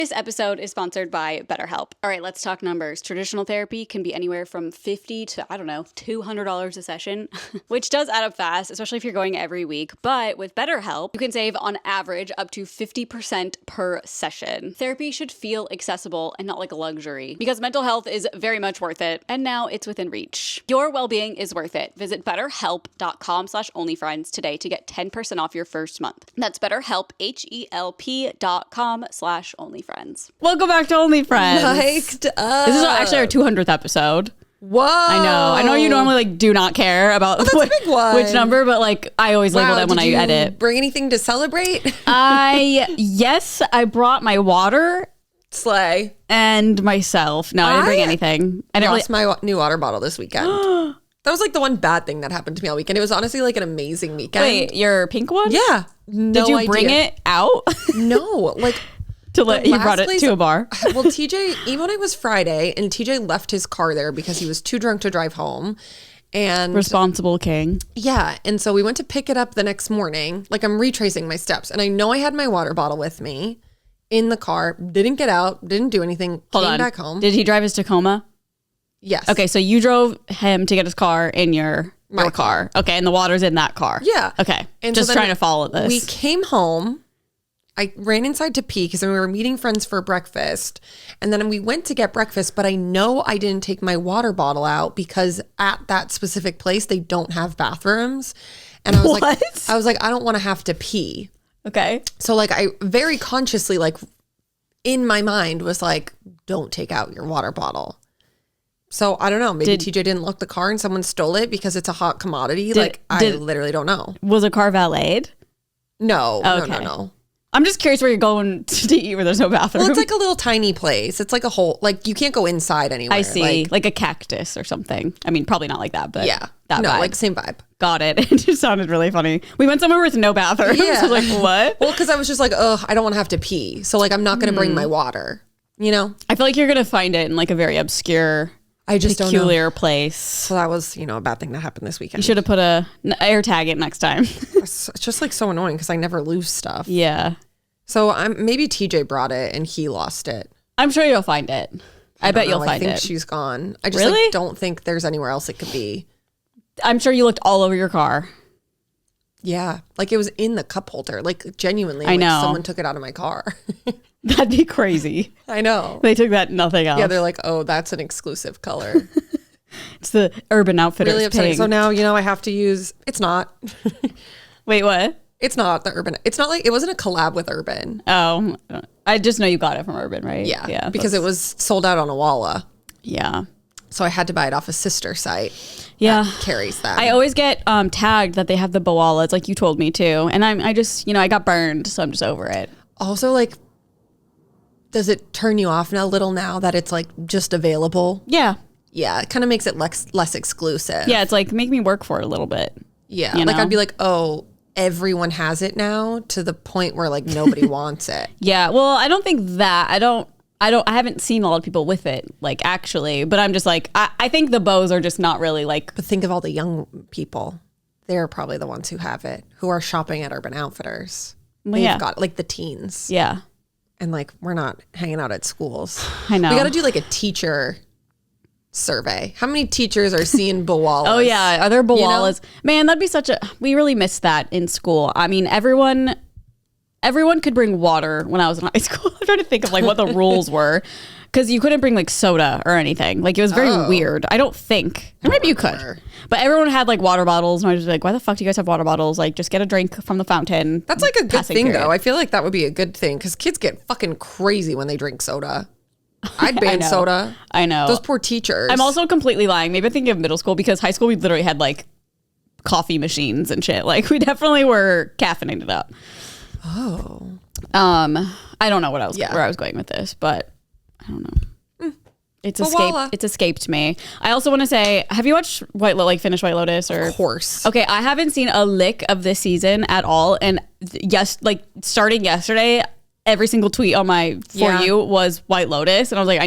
This episode is sponsored by BetterHelp. All right, let's talk numbers. Traditional therapy can be anywhere from $50 to, $200 a session, which does add up fast, especially if you're going every week. But with BetterHelp, you can save on average up to 50% per session. Therapy should feel accessible and not like a luxury because mental health is very much worth it. And now it's within reach. Your well-being is worth it. Visit betterhelp.com/onlyfriends today to get 10% off your first month. That's BetterHelp, HELP.com/onlyfriends. Welcome back to OnlyFriends. Mic'd up. This is actually our 200th episode. Whoa. I know you normally do not care about that's a big one. which number, but I always label them when I edit. Bring anything to celebrate? Yes, I brought my water. Slay. And myself. No, I didn't bring anything. I lost my new water bottle this weekend. That was the one bad thing that happened to me all weekend. It was honestly an amazing weekend. Wait, your pink one? Yeah. Did you bring it out? No, you brought it to a bar. Well, TJ, even when it was Friday, and TJ left his car there because he was too drunk to drive home. And responsible king. Yeah. And so we went to pick it up the next morning. I'm retracing my steps. And I know I had my water bottle with me in the car. Didn't get out. Didn't do anything. Came back home. Did he drive his Tacoma? Yes. Okay. So you drove him to get his car in your car. Okay. And the water's in that car. Yeah. Okay. And just trying to follow this. We came home. I ran inside to pee because we were meeting friends for breakfast. And then we went to get breakfast, but I know I didn't take my water bottle out because at that specific place, they don't have bathrooms. And I was I don't want to have to pee. Okay. So I very consciously, in my mind was don't take out your water bottle. So I don't know. Maybe TJ didn't lock the car and someone stole it because it's a hot commodity. I literally don't know. Was a car valeted? No, okay. no. I'm just curious where you're going to eat where there's no bathroom. Well, it's a little tiny place. It's a whole, you can't go inside anywhere. I see. Like a cactus or something. I mean, probably not like that, but yeah. That vibe. Same vibe. Got it. It just sounded really funny. We went somewhere with no bathroom. Yeah. So I was what? Well, because I was just ugh, I don't want to have to pee. So I'm not going to bring my water, I feel like you're going to find it in a very obscure, peculiar place. So that was, a bad thing that happened this weekend. You should have put a air tag it next time. It's just so annoying because I never lose stuff. Yeah. So maybe TJ brought it and he lost it. I'm sure you'll find it. I bet you'll find it. I think she's gone. I just don't think there's anywhere else it could be. I'm sure you looked all over your car. Yeah. It was in the cup holder. Genuinely. I know. Someone took it out of my car. That'd be crazy. I know. They took that nothing else. Yeah, they're oh, that's an exclusive color. It's the Urban Outfitters really upsetting. pink. So now, I have to use, it's not. Wait, what? It's not the Urban. It's not it wasn't a collab with Urban. Oh, I just know you got it from Urban, right? Yeah. Because it was sold out on a Walla. Yeah. So I had to buy it off a sister site. Yeah. That carries that. I always get tagged that they have the Boalas, like you told me too. And I just, I got burned, so I'm just over it. Also, does it turn you off a little now that it's just available? Yeah. Yeah. It kind of makes it less exclusive. Yeah. It's make me work for it a little bit. Yeah. I'd be oh, everyone has it now to the point where nobody wants it. Yeah. Well, I don't think that. I haven't seen a lot of people with it, actually, but I'm just I think the bows are just not really But think of all the young people. They're probably the ones who have it, who are shopping at Urban Outfitters. Well, They've got the teens. Yeah. And we're not hanging out at schools. I know. We got to do a teacher survey. How many teachers are seeing Boalas? Oh yeah. Are there Boalas? Man, that'd be we really missed that in school. I mean, everyone could bring water when I was in high school. I'm trying to think of what the rules were. Because you couldn't bring soda or anything. It was very weird. I don't think. Or maybe you could. But everyone had water bottles. And I was just why the fuck do you guys have water bottles? Just get a drink from the fountain. That's a good thing though. I feel that would be a good thing because kids get fucking crazy when they drink soda. I'd ban soda. I know. Those poor teachers. I'm also completely lying. Maybe I'm thinking of middle school because high school we literally had coffee machines and shit. We definitely were caffeinated up. Oh. I don't know where I was going with this, but I don't know. It's escaped me. I also want to say, have you watched finished White Lotus or? Of course. Okay, I haven't seen a lick of this season at all, and starting yesterday, every single tweet on my For You was White Lotus, and I was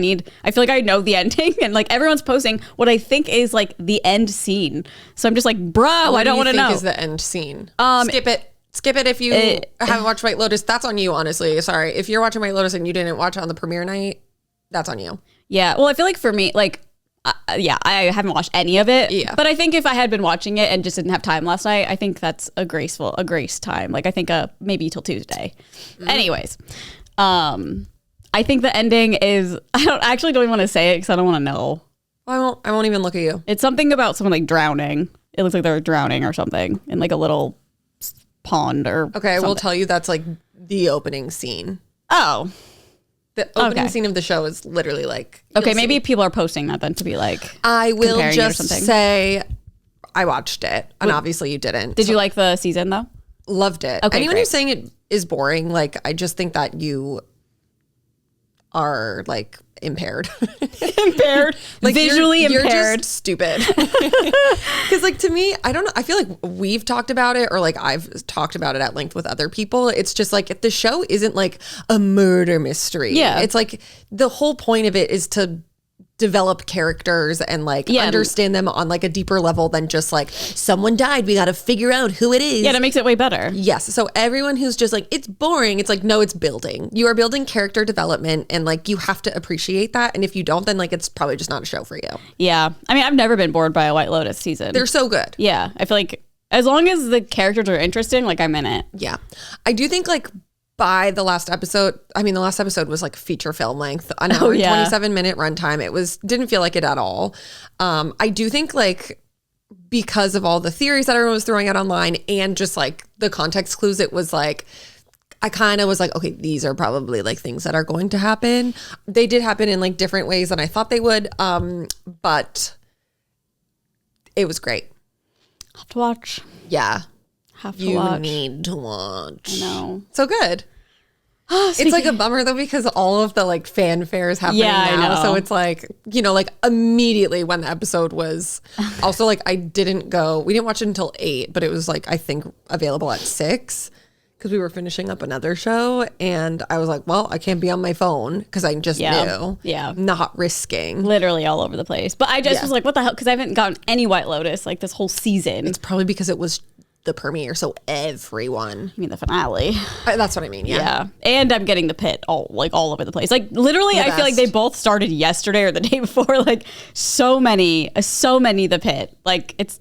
I feel I know the ending, and everyone's posting what I think is the end scene. So I'm just bro, I don't want to know. What do you think is the end scene? Skip it. Skip it if you haven't watched White Lotus. That's on you, honestly. Sorry. If you're watching White Lotus and you didn't watch it on the premiere night, that's on you. Yeah. Well, I feel like for me, like, I haven't watched any of it. Yeah. But I think if I had been watching it and just didn't have time last night, I think that's a grace time. Like, I think maybe till Tuesday. Anyways, I think the ending is, I don't even want to say it because I don't want to know. I won't even look at you. It's something about someone like drowning. It looks like they're drowning or something in like a little pond or Okay, I will something. tell you that's like the opening scene. Oh. The opening scene of the show is literally like... Okay, maybe people are posting that then to be like... I will comparing it or just something. say I watched it, and obviously you didn't. Did you like the season though? Loved it. Okay, Anyone great. who's saying it is boring, like, I just think that you are like impaired. Impaired. Like Visually you're impaired. just stupid. Because like to me, I don't know. I feel like we've talked about it, or like I've talked about it at length with other people. It's just like if the show isn't like a murder mystery. Yeah. It's like the whole point of it is to develop characters and like understand them on like a deeper level than just like someone died, we got to figure out who it is. Yeah, that makes it way better. Yes. So everyone who's just like, it's boring. It's like, no, it's building. You are building character development, and like you have to appreciate that. And if you don't, then like it's probably just not a show for you. Yeah. I mean, I've never been bored by a White Lotus season. They're so good. Yeah. I feel like as long as the characters are interesting, like I'm in it. Yeah. I do think like by the last episode, I mean, the last episode was like feature film length, an hour and 27-minute runtime. It didn't feel like it at all. I do think like because of all the theories that everyone was throwing out online and just like the context clues, it was like, I kind of was like, okay, these are probably like things that are going to happen. They did happen in like different ways than I thought they would. But it was great. Have to watch. Yeah. Have to You watch. need to watch. I know. So good. It's like a bummer though, because all of the like fanfare is happening I now. know. So it's like, you know, like immediately when the episode was also like, we didn't watch it until 8, but it was like, I think available at 6 because we were finishing up another show. And I was like, well, I can't be on my phone because I just knew. Yeah. Not risking. Literally all over the place. But I just was like, what the hell? Because I haven't gotten any White Lotus like this whole season. It's probably because it was the premiere. So everyone. I mean, the finale. That's what I mean. Yeah. And I'm getting the pit all over the place. Like literally, I feel like they both started yesterday or the day before. Like so many the pit. Like it's,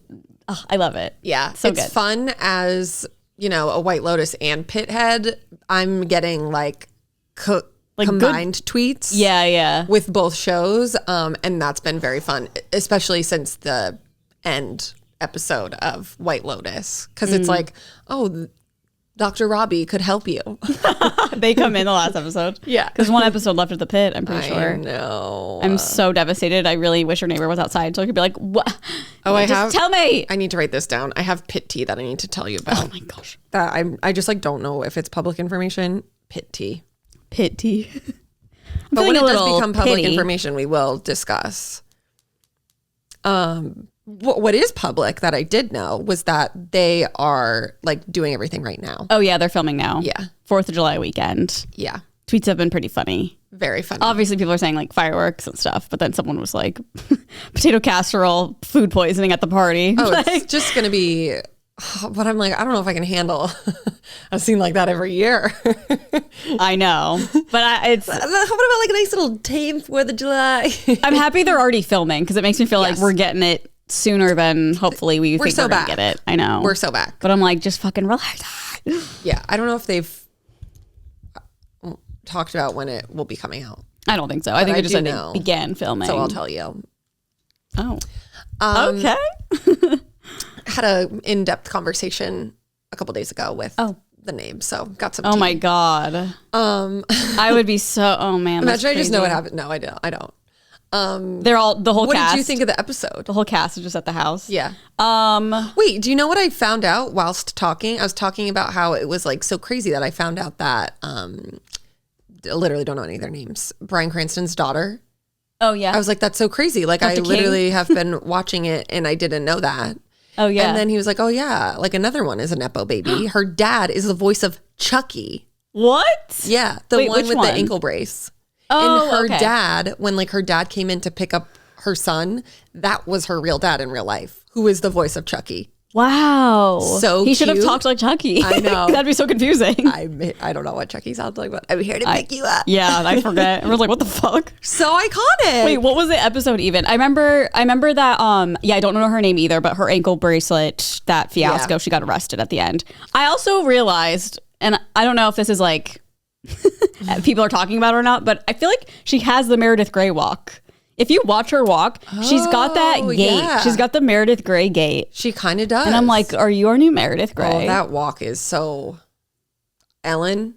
I love it. Yeah. So it's good. fun as, you know, a White Lotus and Pithead. I'm getting like combined tweets. Yeah. With both shows. And that's been very fun, especially since the end episode of White Lotus. Because it's like, oh, Dr. Robbie could help you. They come in the last episode. Yeah. Because one episode left at the pit, I'm pretty sure. I know. I'm so devastated. I really wish your neighbor was outside so I could be like, what? Oh, Just tell me. I need to write this down. I have pit tea that I need to tell you about. Oh my gosh. That I just like don't know if it's public information. Pit tea. Pit tea. But when it does become public information, we will discuss. What is public that I did know was that they are like doing everything right now. Oh yeah, they're filming now. Yeah. 4th of July weekend. Yeah. Tweets have been pretty funny. Very funny. Obviously people are saying like fireworks and stuff, but then someone was like potato casserole, food poisoning at the party. Oh, Like, it's just going to be, but I'm like, I don't know if I can handle a scene like that every year. I know. But it's How about like a nice little tame 4th of July? I'm happy they're already filming because it makes me feel like we're getting it sooner than hopefully we think so we're gonna back. get it. I know. We're so back. But I'm like, just fucking relax. Yeah. I don't know if they've talked about when it will be coming out. I don't think so. I think I they just do said know. they began filming. So I'll tell you. Oh. Okay. Had a in-depth conversation a couple days ago with the name, so got some Oh tea. my God. I would be so, oh man. Imagine I just know crazy. what happened. No, I don't. They're all, the whole What cast. did you think of the episode? The whole cast is just at the house. Yeah. Um, Wait, do you know what I found out whilst talking? I was talking about how it was like so crazy that I found out that I literally don't know any of their names. Bryan Cranston's daughter. oh yeah. I was like, that's so crazy. Like I Dr. King? literally have been watching it and I didn't know that. oh yeah. And then he was like, oh yeah, like another one is a Nepo baby. Her dad is the voice of Chucky. what? Yeah, the Wait, one which with one? the ankle brace. Oh, And her okay. dad, when like her dad came in to pick up her son, that was her real dad in real life, who is the voice of Chucky. Wow. So he should have cute. talked like Chucky. I know. That'd be so confusing. I don't know what Chucky sounds like, but I'm here to pick you up. Yeah, I forget. I was like, what the fuck? So iconic. Wait, what was the episode even? I remember that I don't know her name either, but her ankle bracelet, that fiasco, she got arrested at the end. I also realized, and I don't know if this is like people are talking about her or not, but I feel like she has the Meredith Grey walk. If you watch her walk, she's got that gait. Yeah. She's got the Meredith Grey gait. She kind of does. And I'm like, are you our new Meredith Grey? Oh, that walk is so... Ellen,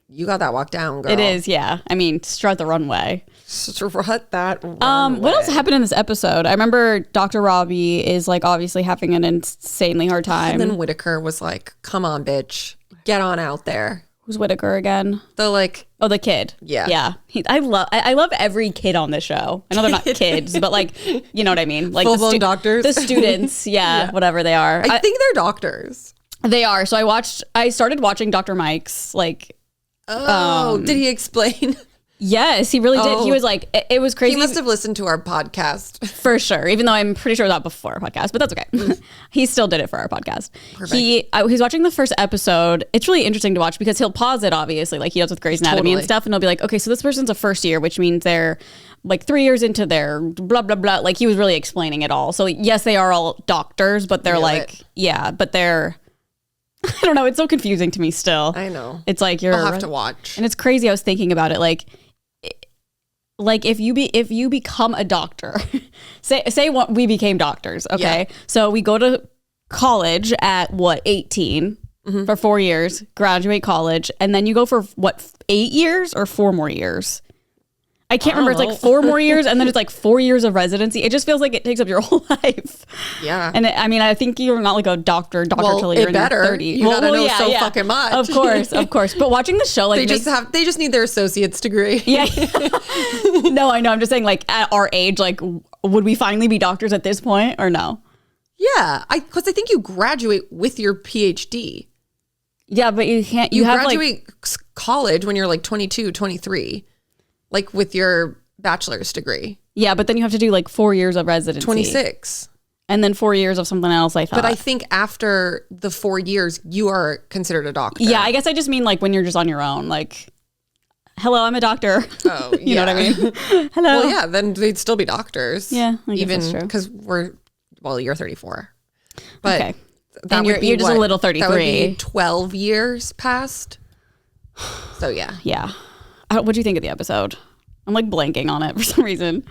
you got that walk down, girl. It is, yeah. I mean, strut the runway. Strut that runway. What else happened in this episode? I remember Dr. Robbie is like obviously having an insanely hard time. And then Whitaker was like, come on, bitch. Get on out there. Who's Whitaker again? The kid. Yeah. Yeah. I love every kid on this show. I know they're not kids, but like, you know what I mean? Like full-blown doctors. The students, yeah, whatever they are. I think they're doctors. They are. So I started watching Dr. Mike's like. Oh, did he explain? Yes, he really did. He was like, it was crazy. He must have listened to our podcast. For sure, even though I'm pretty sure that before our podcast, but that's okay. He still did it for our podcast. Perfect. He's watching the first episode. It's really interesting to watch because he'll pause it, obviously, like he does with Grey's Anatomy and stuff, and he'll be like, okay, so this person's a first year, which means they're like 3 years into their blah, blah, blah. Like he was really explaining it all. So yes, they are all doctors, but they're but they're, I don't know. It's so confusing to me still. I know. It's like I'll have to watch. And it's crazy. I was thinking about it. Like if you become a doctor, say what we became doctors. Okay. Yeah. So we go to college at 18 for 4 years, graduate college. And then you go for 8 years or 4 more years. I can't remember. It's like 4 more years, and then it's like 4 years of residency. It just feels like it takes up your whole life. Yeah. And I think you're not like a doctor till you're in your 30s. You gotta know fucking much. Of course. But watching the show, like they just need their associate's degree. Yeah. No, I know. I'm just saying, like at our age, like would we finally be doctors at this point or no? Yeah, because I think you graduate with your PhD. Yeah, but you can't. You graduate college when you're like 22, 23. Like with your bachelor's degree. Yeah, but then you have to do like 4 years of residency. 26. And then 4 years of something else, I thought. But I think after the 4 years, you are considered a doctor. Yeah, I guess I just mean like when you're just on your own. Like, hello, I'm a doctor. Oh, you know what I mean? Hello. Well, yeah, then they'd still be doctors. Yeah, I guess that's true. Because you're 34. But okay. And you're just a little 33. That would be 12 years past. So, yeah. Yeah. What do you think of the episode? I'm like blanking on it for some reason.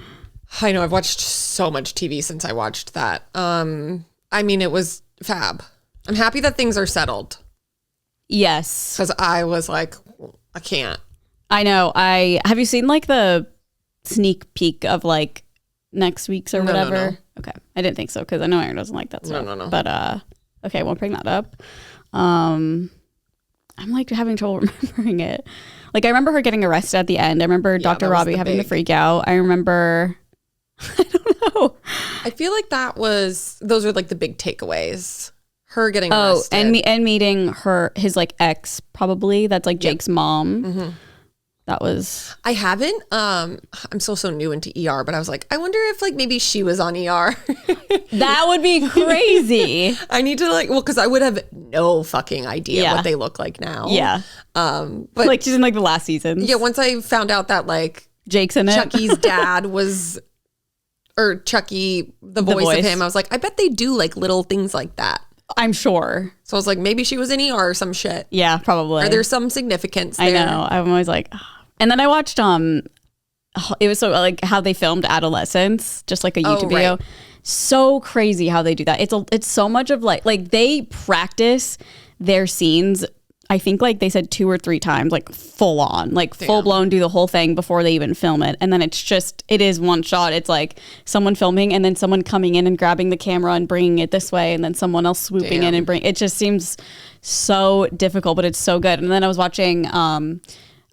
I know I've watched so much TV since I watched that. I mean, it was fab. I'm happy that things are settled. Yes. Because I was like, I can't. I know. Have you seen like the sneak peek of like next week's or whatever? No. Okay. I didn't think so because I know Erin doesn't like that stuff. No. But okay, I won't bring that up. I'm like having trouble remembering it. Like I remember her getting arrested at the end. I remember Dr. Robbie having the freak out. I remember, I don't know. I feel like those are like the big takeaways. Her getting arrested. And meeting his like ex probably. That's like Jake's mom. Mm-hmm. That was. I haven't. I'm still so new into ER, but I was like, I wonder if like maybe she was on ER. That would be crazy. I need to because I would have no fucking idea what they look like now. Yeah. But like she's in like the last season. Yeah. Once I found out that like Jake's in it, Chucky's dad was, or Chucky, the voice of him, I was like, I bet they do like little things like that. I'm sure. So I was like, maybe she was in ER or some shit. Yeah, probably. Or there's some significance there. I know. I'm always like, and then I watched it was so like how they filmed adolescence, just like a YouTube video. So crazy how they do that. It's so much of like they practice their scenes. I think like they said 2 or 3 times, like full on, like full blown, do the whole thing before they even film it. And then it is one shot. It's like someone filming and then someone coming in and grabbing the camera and bringing it this way. And then someone else swooping in and it just seems so difficult, but it's so good. And then I was watching,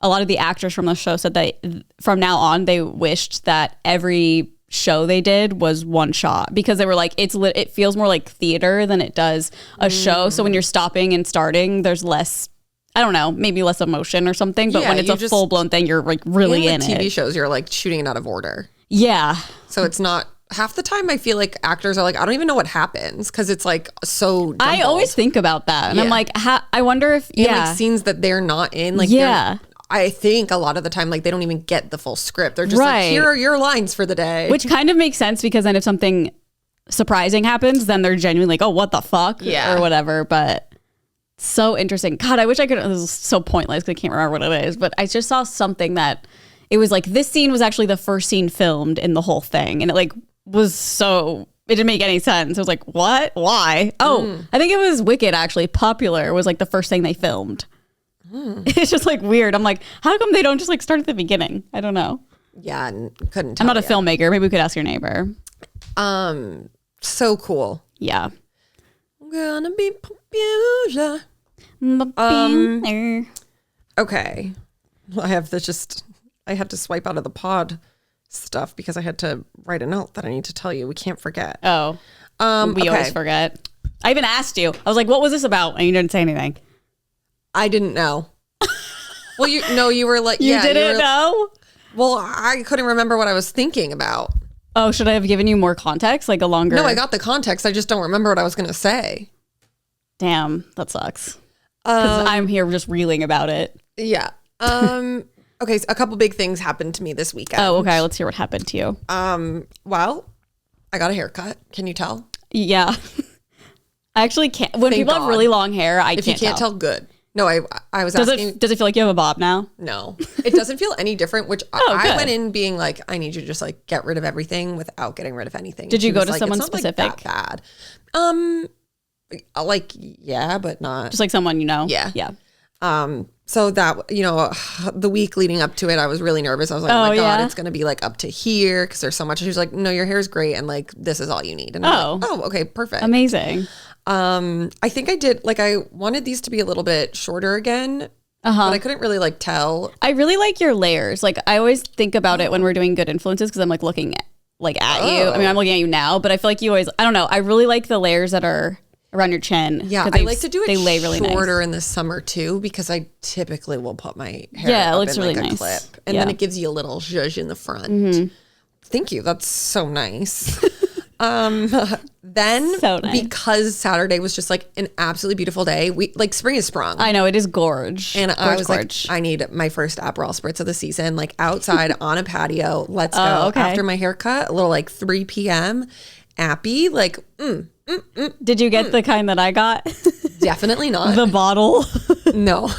a lot of the actors from the show said that from now on, they wished that every show they did was one shot because they were like, it feels more like theater than it does a show. So when you're stopping and starting, there's less, I don't know, maybe less emotion or something. But when it's a full blown thing, you're like really in TV it. shows, you're like shooting it out of order. Yeah. So it's not half the time I feel like actors are like, I don't even know what happens because it's like so jumbled. I always think about that. And I'm like, I wonder if, and like scenes that they're not in. Like, I think a lot of the time, like they don't even get the full script. They're just like, here are your lines for the day. Which kind of makes sense because then if something surprising happens, then they're genuinely like, oh, what the fuck? Yeah. Or whatever. But so interesting. God, I wish I could. This is so pointless because I can't remember what it is. But I just saw something that it was like, this scene was actually the first scene filmed in the whole thing. And it like was so, it didn't make any sense. I was like, what? Why? Oh, I think it was Wicked actually. Popular was like the first thing they filmed. It's just like weird. I'm like, how come they don't just like start at the beginning? I don't know. Yeah, couldn't tell I'm not a filmmaker. Maybe we could ask your neighbor. So cool. Yeah. I'm gonna be popular. Okay. I had to swipe out of the pod stuff because I had to write a note that I need to tell you. We can't forget. Oh. We always forget. I even asked you. I was like, what was this about? And you didn't say anything. I didn't know. Well, you were like, you didn't know? Well, I couldn't remember what I was thinking about. Oh, should I have given you more context? Like a longer... No, I got the context. I just don't remember what I was going to say. Damn, that sucks. Because I'm here just reeling about it. Yeah. Okay, so a couple big things happened to me this weekend. Oh, okay. Let's hear what happened to you. Well, I got a haircut. Can you tell? Yeah. I actually can't. When people have really long hair, I can't tell. If you can't tell, good. No, I was asking. Does it feel like you have a bob now? No, it doesn't feel any different, which I went in being like, I need you to just like get rid of everything without getting rid of anything. Did you go to someone specific? Like that bad. Like, yeah, but not. Just like someone you know? Yeah. Yeah. So that, the week leading up to it, I was really nervous. I was like, oh my God, it's going to be like up to here because there's so much. She was like, no, your hair is great. And like, this is all you need. And I was like, oh, okay, perfect. Amazing. I think I did, like, I wanted these to be a little bit shorter again, but I couldn't really like tell. I really like your layers. Like, I always think about it when we're doing good influences because I'm like looking at you. I mean, I'm looking at you now, but I feel like you always, I don't know. I really like the layers that are around your chin. Yeah, I like to do it they lay really shorter nice. in the summer too, because I typically will put my hair it looks in really like a nice. clip. And then it gives you a little zhuzh in the front. Thank you. That's so nice. Then so nice. Because Saturday was just like an absolutely beautiful day, spring is sprung. I know, it is gorge. And I was like, I need my first Aperol spritz of the season, like outside on a patio. Let's go. Okay. After my haircut, a little like 3 p.m. Appy, like, Did you get the kind that I got? Definitely not. The bottle? No.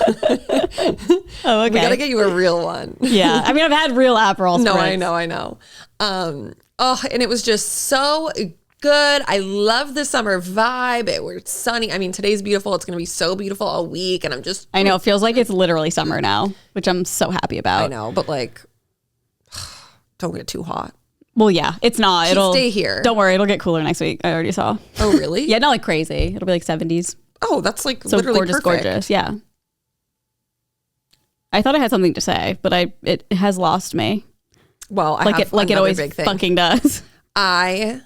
Oh, okay. We gotta get you a real one. Yeah. I mean, I've had real Aperol spritz. No, I know. And it was just so good. I love the summer vibe. It was sunny. I mean, today's beautiful. It's going to be so beautiful all week. And I know. It feels like it's literally summer now, which I'm so happy about. I know, but like, don't get too hot. Well, yeah, it's not. It'll stay here. Don't worry. It'll get cooler next week. I already saw. Oh, really? Yeah, not like crazy. It'll be like 70s. Oh, that's like so literally gorgeous, perfect. gorgeous. Yeah. I thought I had something to say, but it has lost me. Well, it always big thing. fucking does. I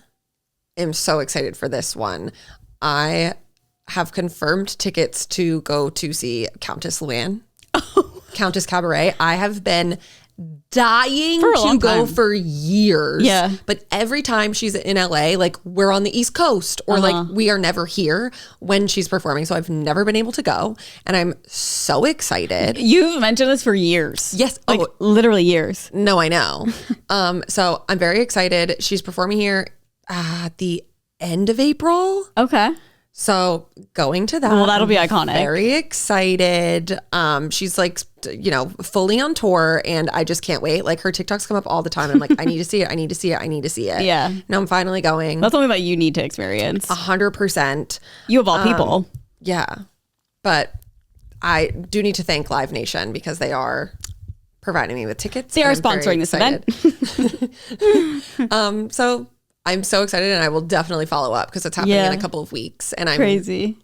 am so excited for this one. I have confirmed tickets to go to see Countess Luann, Countess Cabaret. I have been dying to go for years. Yeah. But every time she's in LA, like we're on the East Coast or like we are never here when she's performing. So I've never been able to go. And I'm so excited. You've mentioned this for years. Yes. Like literally years. No, I know. So I'm very excited. She's performing here at the end of April. Okay. So going to that. Well, that'll be iconic. Very excited. She's like, fully on tour and I just can't wait. Like her TikToks come up all the time. I'm like, I need to see it. I need to see it. I need to see it. Yeah. Now I'm finally going. That's something that you need to experience. 100%. You of all people. Yeah. But I do need to thank Live Nation because they are providing me with tickets. They are sponsoring this event. So I'm so excited and I will definitely follow up because it's happening in a couple of weeks. And I'm crazy.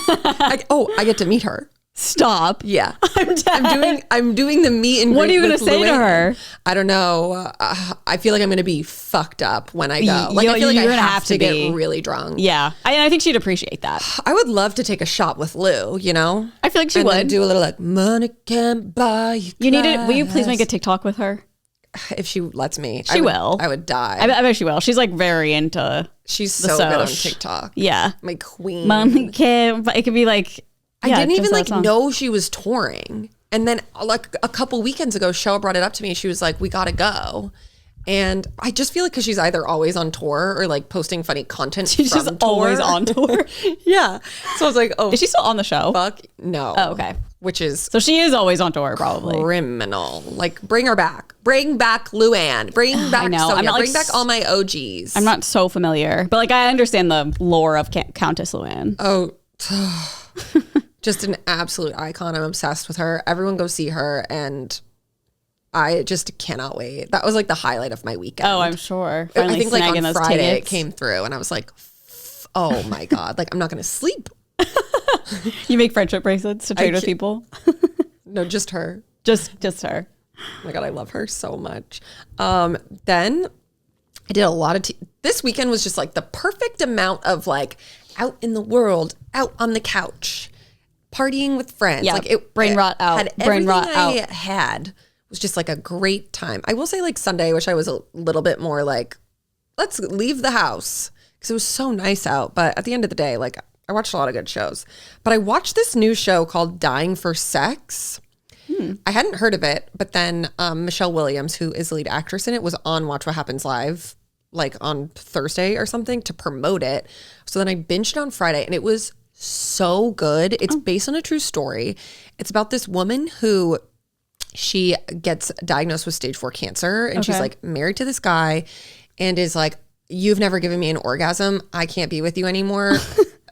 I get to meet her. Stop. Yeah. I'm dead. I'm doing the meet and greet. What are you going to say to her? I don't know. I feel like I'm going to be fucked up when I go. Like I feel like I have to get really drunk. Yeah. I think she'd appreciate that. I would love to take a shot with Lou, I feel like she would. Then do a little like, money can't buy you need it. Will you please make a TikTok with her? if she lets me. She will. I would die. I bet she will. She's like very into. She's the so good on Soch. TikTok. Yeah. My queen. Mommy Kim. It could be like. I yeah, didn't even just like that song. know she was touring. And then like a couple weekends ago, Shell brought it up to me. She was like, we got to go. And I just feel like because she's either always on tour or like posting funny content. She's from just tour. always on tour. Yeah. So I was like, oh, Is she still on the show? fuck no. Oh, okay. Which is So she is always on tour, probably. criminal. Like, bring her back. Bring back Luann. Bring back know. I'm Sonia. not, like, Bring back all my OGs. I'm not so familiar, but like I understand the lore of Countess Luann. Oh, just an absolute icon. I'm obsessed with her. Everyone go see her. And I just cannot wait. That was like the highlight of my weekend. Oh, I'm sure. I Finally think like snagging on those Friday tickets. it came through and I was like, oh my God. Like, I'm not going to sleep. You make friendship bracelets to trade with can't- people. No, just her. just her. Oh my God, I love her so much. Then I did a lot of this weekend was just like the perfect amount of like out in the world, out on the couch, partying with friends. Yeah, like brain rot out. Had Brain rot everything out. I had was just like a great time. I will say like Sunday, I wish I was a little bit more like, let's leave the house because it was so nice out. But at the end of the day, like I watched a lot of good shows. But I watched this new show called Dying for Sex. I hadn't heard of it, but then Michelle Williams, who is the lead actress in it, was on Watch What Happens Live like on Thursday or something to promote it. So then I binged it on Friday and it was so good. It's based on a true story. It's about this woman who she gets diagnosed with stage 4 cancer and she's Okay. like married to this guy and is like, you've never given me an orgasm. I can't be with you anymore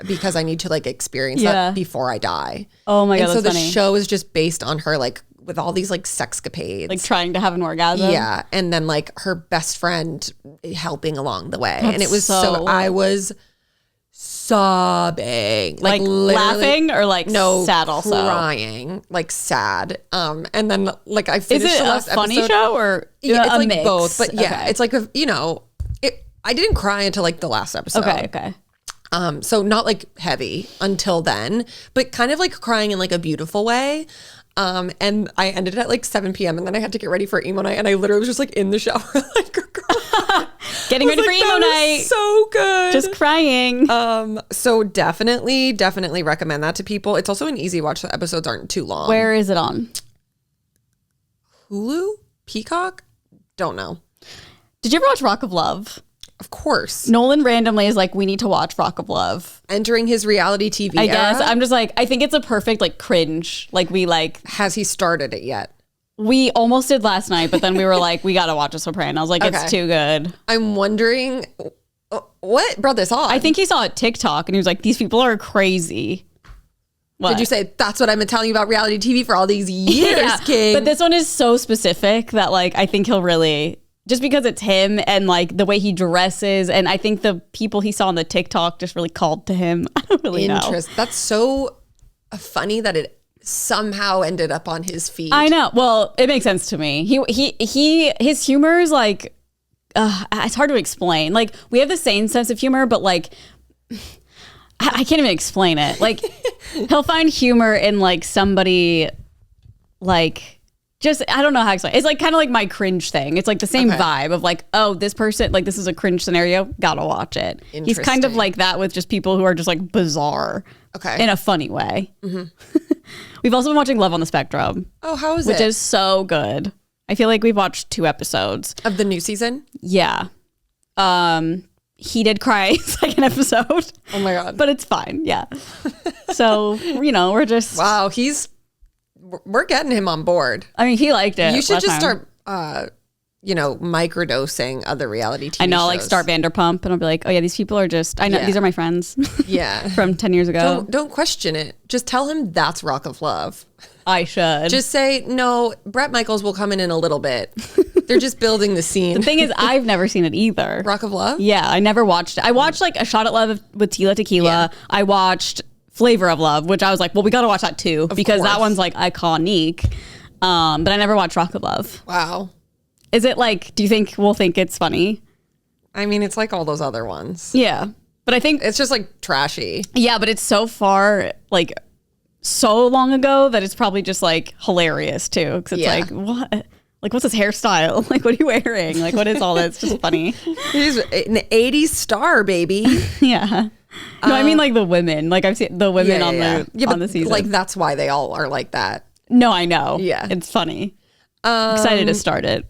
because I need to like experience Yeah. that before I die. Oh my God, And so that's the funny. show is just based on her like with all these like sexcapades. Like trying to have an orgasm. Yeah. And then like her best friend helping along the way. And it was so- I was sobbing. Like literally- laughing or like no, sad also. crying, like sad. And then like I Is finished it the a last funny episode. show or Yeah, it's a like mix? both. But yeah, Okay. it's like I didn't cry until like the last episode. Okay. So not like heavy until then, but kind of like crying in like a beautiful way. And I ended at like 7 p.m. and then I had to get ready for emo night and I literally was just like in the shower like Getting ready for emo that was night. so good. Just crying. So definitely recommend that to people. It's also an easy watch. The episodes aren't too long. Where is it on? Hulu? Peacock? Don't know. Did you ever watch Rock of Love? Of course. Nolan randomly is like, we need to watch Rock of Love. Entering his reality TV I guess. era. I'm just like, I think it's a perfect like cringe. Like Has he started it yet? we almost did last night, but then we were like, we got to watch a Soprano. I was like, Okay. it's too good. I'm wondering what brought this on. I think he saw it TikTok and he was like, these people are crazy. What? Did you say that's what I've been telling you about reality TV for all these years, Yeah, King? but this one is so specific that like I think he'll really, just because it's him and like the way he dresses, and I think the people he saw on the TikTok just really called to him. I don't really know. That's so funny that it somehow ended up on his feed. I know. Well, it makes sense to me. His humor is like, it's hard to explain. Like we have the same sense of humor, but like I can't even explain it. Like he'll find humor in like somebody like. Just, I don't know how to explain. It's like kind of like my cringe thing. It's like the same vibe of like, oh, this person, like this is a cringe scenario. Gotta watch it. He's kind of Interesting. like that with just people who are just like bizarre. Okay. In a funny way. We've also been watching Love on the Spectrum, Oh, how is which it? is so good. I feel like we've watched 2 episodes. Of the new season? Yeah. He did cry second episode, Oh my God. but it's fine. Yeah. So, we're just, Wow, we're getting him on board. I mean, he liked it. You should last just time. start, microdosing other reality TV I know, shows. like start Vanderpump, and I'll be like, oh yeah, these people are just, I know, Yeah. these are my friends Yeah. from 10 years ago. Don't question it. Just tell him that's Rock of Love. I should. Just say, no, Brett Michaels will come in a little bit. They're just building the scene. the thing is, I've never seen it either. Rock of Love? Yeah, I never watched it. I watched like A Shot at Love with Tila Tequila. Yeah. I watched Flavor of Love, which I was like, well, we got to watch that too, because that course. one's like iconic. But I never watched Rock of Love. Wow. Is it like, do you think we'll think it's funny? I mean, it's like all those other ones. Yeah. But I think, It's just like trashy. yeah, but it's so far, like, so long ago that it's probably just like hilarious too. Cause it's Yeah. like, what? Like, what's his hairstyle? Like, what are you wearing? Like, what is all this? Just funny. He's an 80s star, baby. Yeah. No, I mean like the women. Like I've seen the women on the season. Like that's why they all are like that. No, I know. Yeah. It's funny. Excited to start it.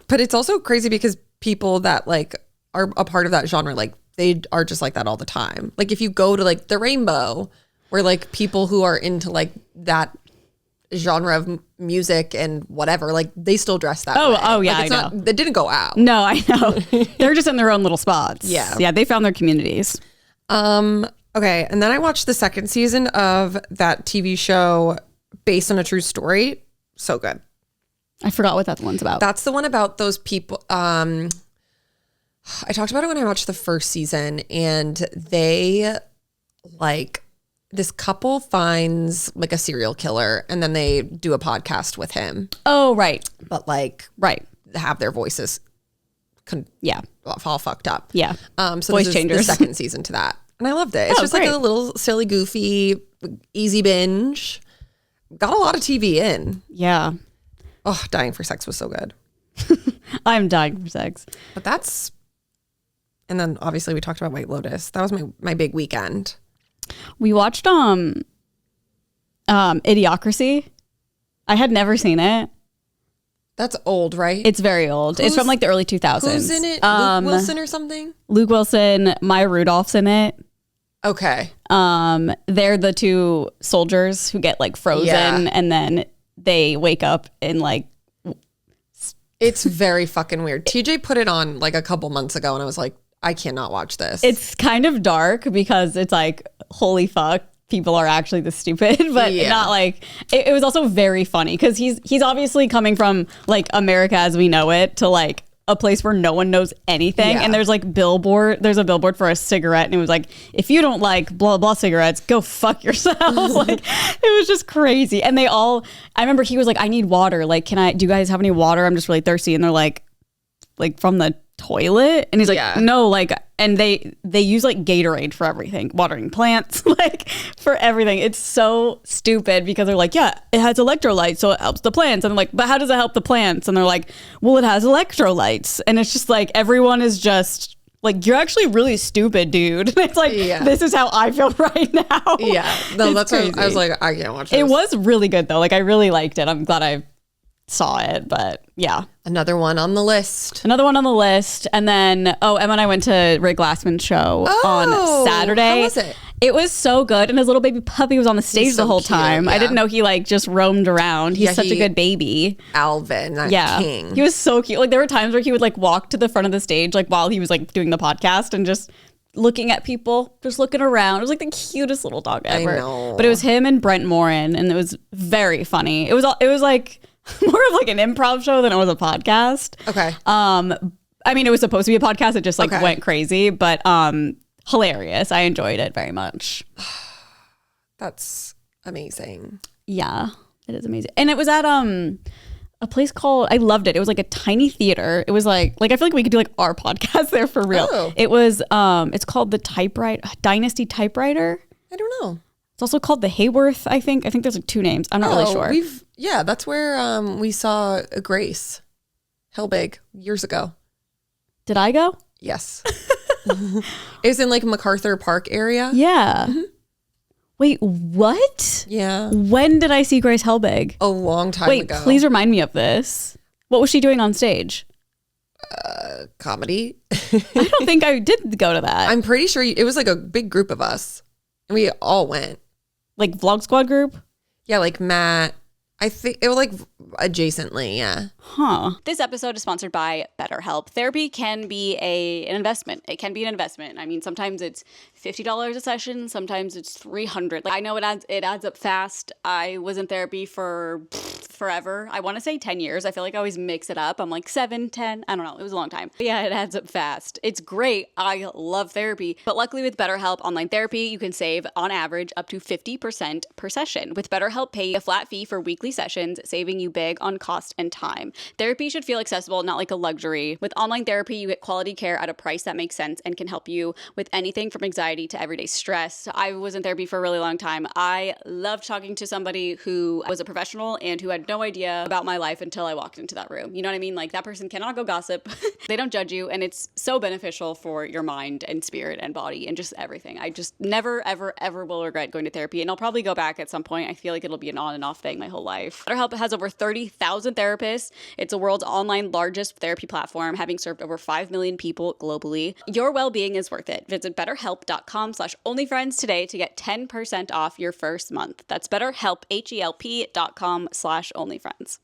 But it's also crazy because people that like are a part of that genre, like they are just like that all the time. Like if you go to like the Rainbow, where like people who are into like that genre of music and whatever, like they still dress that way. Oh yeah, like, it's I not, know. They didn't go out. No, I know. They're just in their own little spots. Yeah. Yeah, they found their communities. Okay, and then I watched the second season of that TV show based on a true story. So good. I forgot what that one's about. That's the one about those people. I talked about it when I watched the first season, and they like this couple finds like a serial killer, and then they do a podcast with him. Oh, right. But like, Right. have their voices Yeah. all fucked up. Yeah. So Voice this changers. is the second season to that, and I loved it. It's just great. like a little silly, goofy, easy binge. Got a lot of TV in. Yeah. Oh, Dying for Sex was so good. I'm dying for sex. But that's, and then obviously we talked about White Lotus. That was my big weekend. We watched Idiocracy. I had never seen it. That's old, right? It's very old. It's from like the early 2000s. Who's in it? Luke Wilson or something? Luke Wilson, Maya Rudolph's in it. Okay. They're the two soldiers who get like frozen Yeah. and then they wake up in like It's very fucking weird. TJ put it on like a couple months ago and I was like, I cannot watch this. it's kind of dark because it's like, holy fuck, people are actually this stupid, but Yeah. not like it was also very funny because he's obviously coming from like America as we know it to like a place where no one knows anything. Yeah. And there's a billboard for a cigarette and it was like, if you don't like blah blah cigarettes, go fuck yourself. Like it was just crazy. And I remember he was like, I need water, like do you guys have any water? I'm just really thirsty. And they're like from the toilet, and he's like, Yeah. no, like, and they use like Gatorade for everything, watering plants, like for everything. It's so stupid because they're like, yeah, it has electrolytes, so it helps the plants. And I'm like, but how does it help the plants? And they're like, well, it has electrolytes. And it's just like everyone is just like, you're actually really stupid, dude. And it's like, Yeah. this is how I feel right now. yeah. No, It's that's why crazy. I was like, I can't watch this. It was really good though. Like I really liked it. I'm glad I saw it, but yeah. Another one on the list. Another one on the list. And then, Emma and I went to Ray Glassman's show on Saturday. How was it? It was so good. And his little baby puppy was on the stage so the whole cute, time. I yeah. didn't know he like just roamed around. He's Yeah, such a good baby. Alvin, that Yeah. king. He was so cute. Like there were times where he would like walk to the front of the stage, like while he was like doing the podcast and just looking at people, just looking around. It was like the cutest little dog ever. know. But it was him and Brent Morin, and it was very funny. It was like more of like an improv show than it was a podcast. Okay. I mean, it was supposed to be a podcast. It just like Okay. went crazy, but hilarious. I enjoyed it very much. That's amazing. Yeah, it is amazing. And it was at a place called, I loved it. It was like a tiny theater. It was like I feel like we could do like our podcast there for real. Oh. It was it's called the Dynasty Typewriter. I don't know. It's also called the Hayworth, I think. I think there's like two names. I'm not really sure. Yeah, that's where we saw Grace Helbig years ago. Did I go? Yes. It was in like MacArthur Park area. Yeah. Wait, what? Yeah. When did I see Grace Helbig? A long time Wait, ago. please remind me of this. What was she doing on stage? Comedy. I don't think I did go to that. I'm pretty sure it was like a big group of us. And we all went. Like Vlog Squad group? Yeah, like Matt. I think it was like adjacently, yeah. Huh. This episode is sponsored by BetterHelp. Therapy can be an investment. It can be an investment. I mean, sometimes it's $50 a session. Sometimes it's $300. Like, I know it adds up fast. I was in therapy for forever. I want to say 10 years. I feel like I always mix it up. I'm like 7, 10. I don't know. It was a long time. But yeah, it adds up fast. It's great. I love therapy. But luckily with BetterHelp Online Therapy, you can save on average up to 50% per session. With BetterHelp, pay a flat fee for weekly monthly sessions, saving you big on cost and time. Therapy should feel accessible, not like a luxury. With online therapy, you get quality care at a price that makes sense and can help you with anything from anxiety to everyday stress. I was in therapy for a really long time. I loved talking to somebody who was a professional and who had no idea about my life until I walked into that room. You know what I mean? Like, that person cannot go gossip. They don't judge you, and it's so beneficial for your mind and spirit and body and just everything. I just never, ever, ever will regret going to therapy, and I'll probably go back at some point. I feel like it'll be an on and off thing my whole life. BetterHelp has over 30,000 therapists. It's the world's online largest therapy platform, having served over 5 million people globally. Your well-being is worth it. Visit betterhelp.com/onlyfriends today to get 10% off your first month. That's BetterHelp, HELP.com/onlyfriends.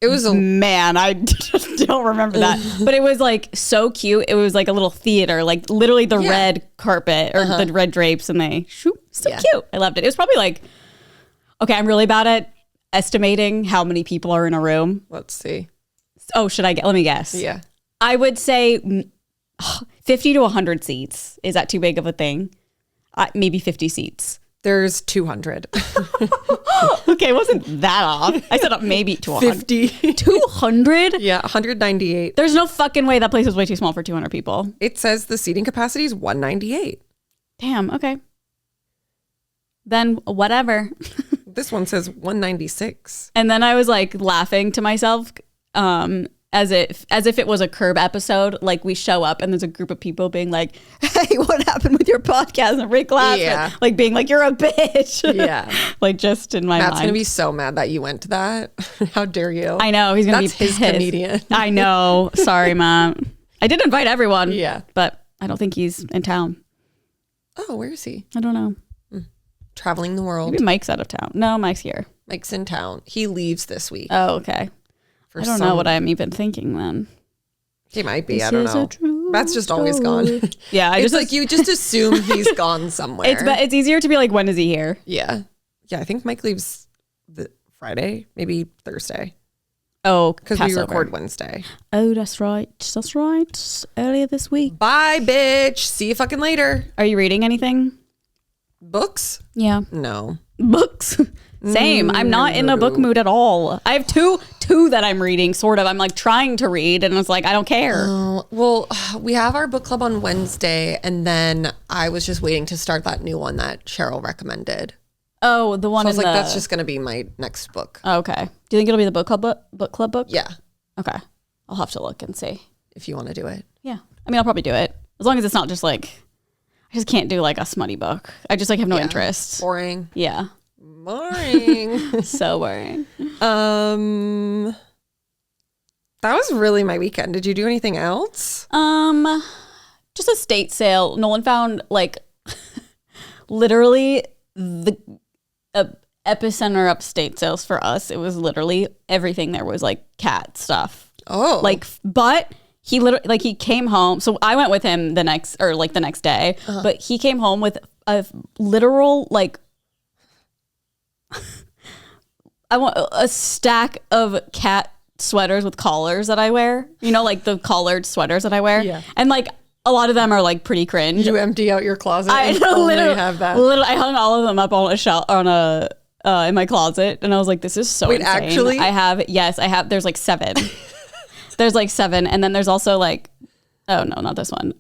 It was a Man, I just don't remember that. But it was like so cute. It was like a little theater, like literally the red carpet or the red drapes, and they so cute. I loved it. It was probably like, okay, I'm really bad at estimating how many people are in a room. let's see. Oh, let me guess. Yeah. I would say 50 to 100 seats. Is that too big of a thing? Maybe 50 seats. There's 200. Okay, wasn't that off? I said maybe 200. 50. 200? Yeah, 198. There's no fucking way that place was way too small for 200 people. It says the seating capacity is 198. Damn, okay. Then whatever. This one says 196. And then I was like laughing to myself as if it was a Curb episode. Like, we show up and there's a group of people being like, hey, what happened with your podcast? And Rick laughing. Yeah. Like being like, you're a bitch. Yeah. Like, just in my Matt's mind. going to be so mad that you went to that. How dare you? I know. He's going to be That's his pissed. comedian. I know. Sorry, Matt. I did invite everyone. Yeah. But I don't think he's in town. Oh, where is he? I don't know. Traveling the world. Maybe Mike's out of town. No, Mike's here. Mike's in town. He leaves this week. Oh, okay. I don't know what I'm even thinking then. He might be. I don't know. Matt's just always gone. Yeah, It's like you just assume he's gone somewhere. It's easier to be like, when is he here? Yeah. Yeah, I think Mike leaves the Friday, maybe Thursday. Oh, Because we record Wednesday. Oh, that's right. That's right. Earlier this week. Bye, bitch. See you fucking later. Are you reading anything? Books? Yeah. No. Books. Same. I'm not in a book mood at all. I have two that I'm reading, sort of. I'm like trying to read, and it's like, I don't care. Well, we have our book club on Wednesday, and then I was just waiting to start that new one that Cheryl recommended. Oh, the one So I was in like, the... that's just going to be my next book. Oh, okay. Do you think it'll be the book club book? Yeah, Okay. I'll have to look and see. if you want to do it. Yeah. I mean, I'll probably do it. As long as it's not just like... I just can't do like a smutty book. I just like have no interest. Boring. Yeah. Boring. So boring. That was really my weekend. Did you do anything else? Just a state sale. Nolan found like literally the epicenter of state sales for us. It was literally everything there was like cat stuff. Oh, Like, but he literally like he came home. So I went with him the next day, but he came home with a literal like I want a stack of cat sweaters with collars that I wear. You know, like the collared sweaters that I wear. Yeah. And like a lot of them are like pretty cringe. you empty out your closet I and only literally have that. I hung all of them up on a shelf in my closet, and I was like, "This is so Wait, insane." actually? I have. There's like 7. There's like 7, and then there's also like, oh no, not this one.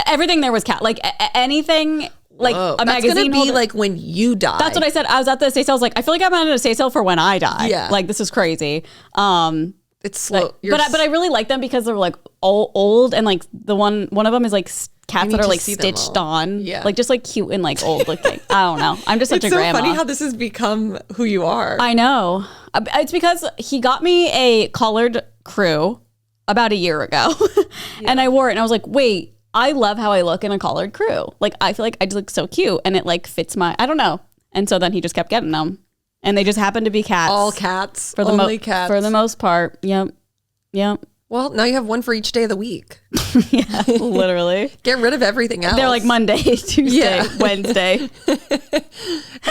Everything there was cat. Like anything. Like a That's magazine gonna be holder. like when you die. That's what I said. I was at the estate sale. I was like, I feel like I'm at an estate sale for when I die. Yeah. Like, this is crazy. It's slow. But I really like them because they're like old, and like the one of them is like cats need that are to like see them stitched all. on. Yeah. Like just like cute and like old looking. I don't know. I'm just such It's a so grandma. funny how this has become who you are. I know. It's because he got me a collared crew about a year ago, and I wore it, and I was like, wait. I love how I look in a collared crew. Like, I feel like I just look so cute, and it like fits I don't know. And so then he just kept getting them, and they just happened to be cats. All cats. For the only cats. For the most part. Yep. Well, now you have one for each day of the week. Yeah, literally. Get rid of everything else. They're like Monday, Tuesday, Wednesday.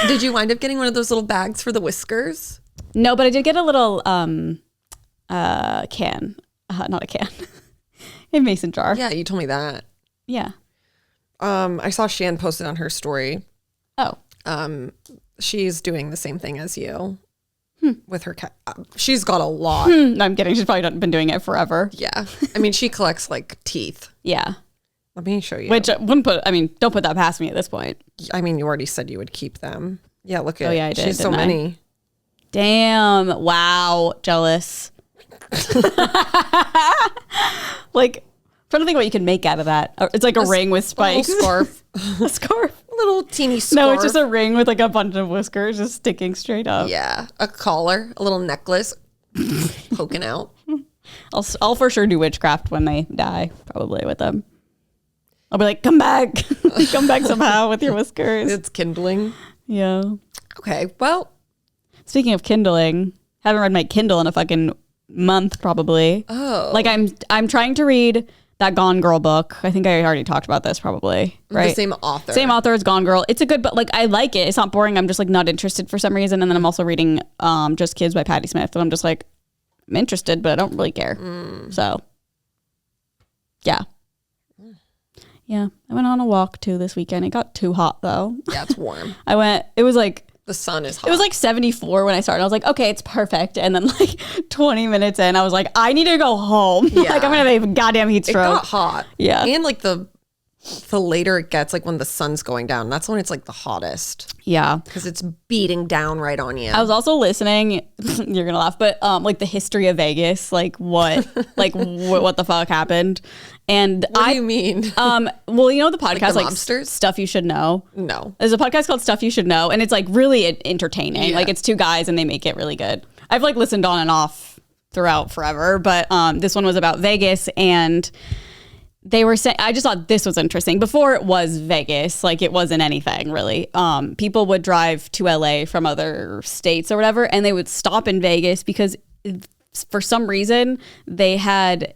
Did you wind up getting one of those little bags for the whiskers? No, but I did get a little can. Not a can. A mason jar. Yeah, you told me that. Yeah. I saw Shan posted on her story. Oh. She's doing the same thing as you. with her cat. She's got a lot. No, I'm kidding. She's probably not been doing it forever. Yeah. I mean, she collects like teeth. Yeah. Let me show you. Which don't put that past me at this point. I mean, you already said you would keep them. Yeah, look at Oh, yeah, I did, She's so didn't I? many. Damn. Wow. Jealous. Like, trying to think what you can make out of that. It's like a ring with spikes. A little scarf. A scarf. A little teeny scarf. No, it's just a ring with like a bunch of whiskers just sticking straight up. Yeah. A collar. A little necklace poking out. I'll for sure do witchcraft when they die, probably with them. I'll be like, come back. Come back somehow with your whiskers. It's kindling. Yeah. Okay. Well. Speaking of kindling, haven't read my Kindle in a fucking month probably. Oh. Like I'm trying to read that Gone Girl book. I think I already talked about this probably, right? The same author. Same author as Gone Girl. It's a good book. Like I like it. It's not boring. I'm just like not interested for some reason. And then I'm also reading Just Kids by Patti Smith. And I'm just like, I'm interested, but I don't really care. So yeah. Yeah. I went on a walk too this weekend. It got too hot though. Yeah, it's warm. It was like, The sun is hot. it was like 74 when I started. I was like, okay, it's perfect. And then like 20 minutes in, I was like, I need to go home. Yeah. Like I'm going to have a goddamn heat It stroke. got hot. Yeah. And like the later it gets, like when the sun's going down, that's when it's like the hottest Yeah. because it's beating down right on you. I was also listening, you're going to laugh, but like the history of Vegas, like what, what the fuck happened. And What do you mean? well, you know, the podcast, the like mobsters? Stuff You Should Know. No. There's a podcast called Stuff You Should Know, and it's like really entertaining. Yeah. Like it's two guys and they make it really good. I've like listened on and off throughout forever, but this one was about Vegas, and they were saying, I just thought this was interesting. Before it was Vegas, like it wasn't anything really. People would drive to LA from other states or whatever, and they would stop in Vegas because for some reason they had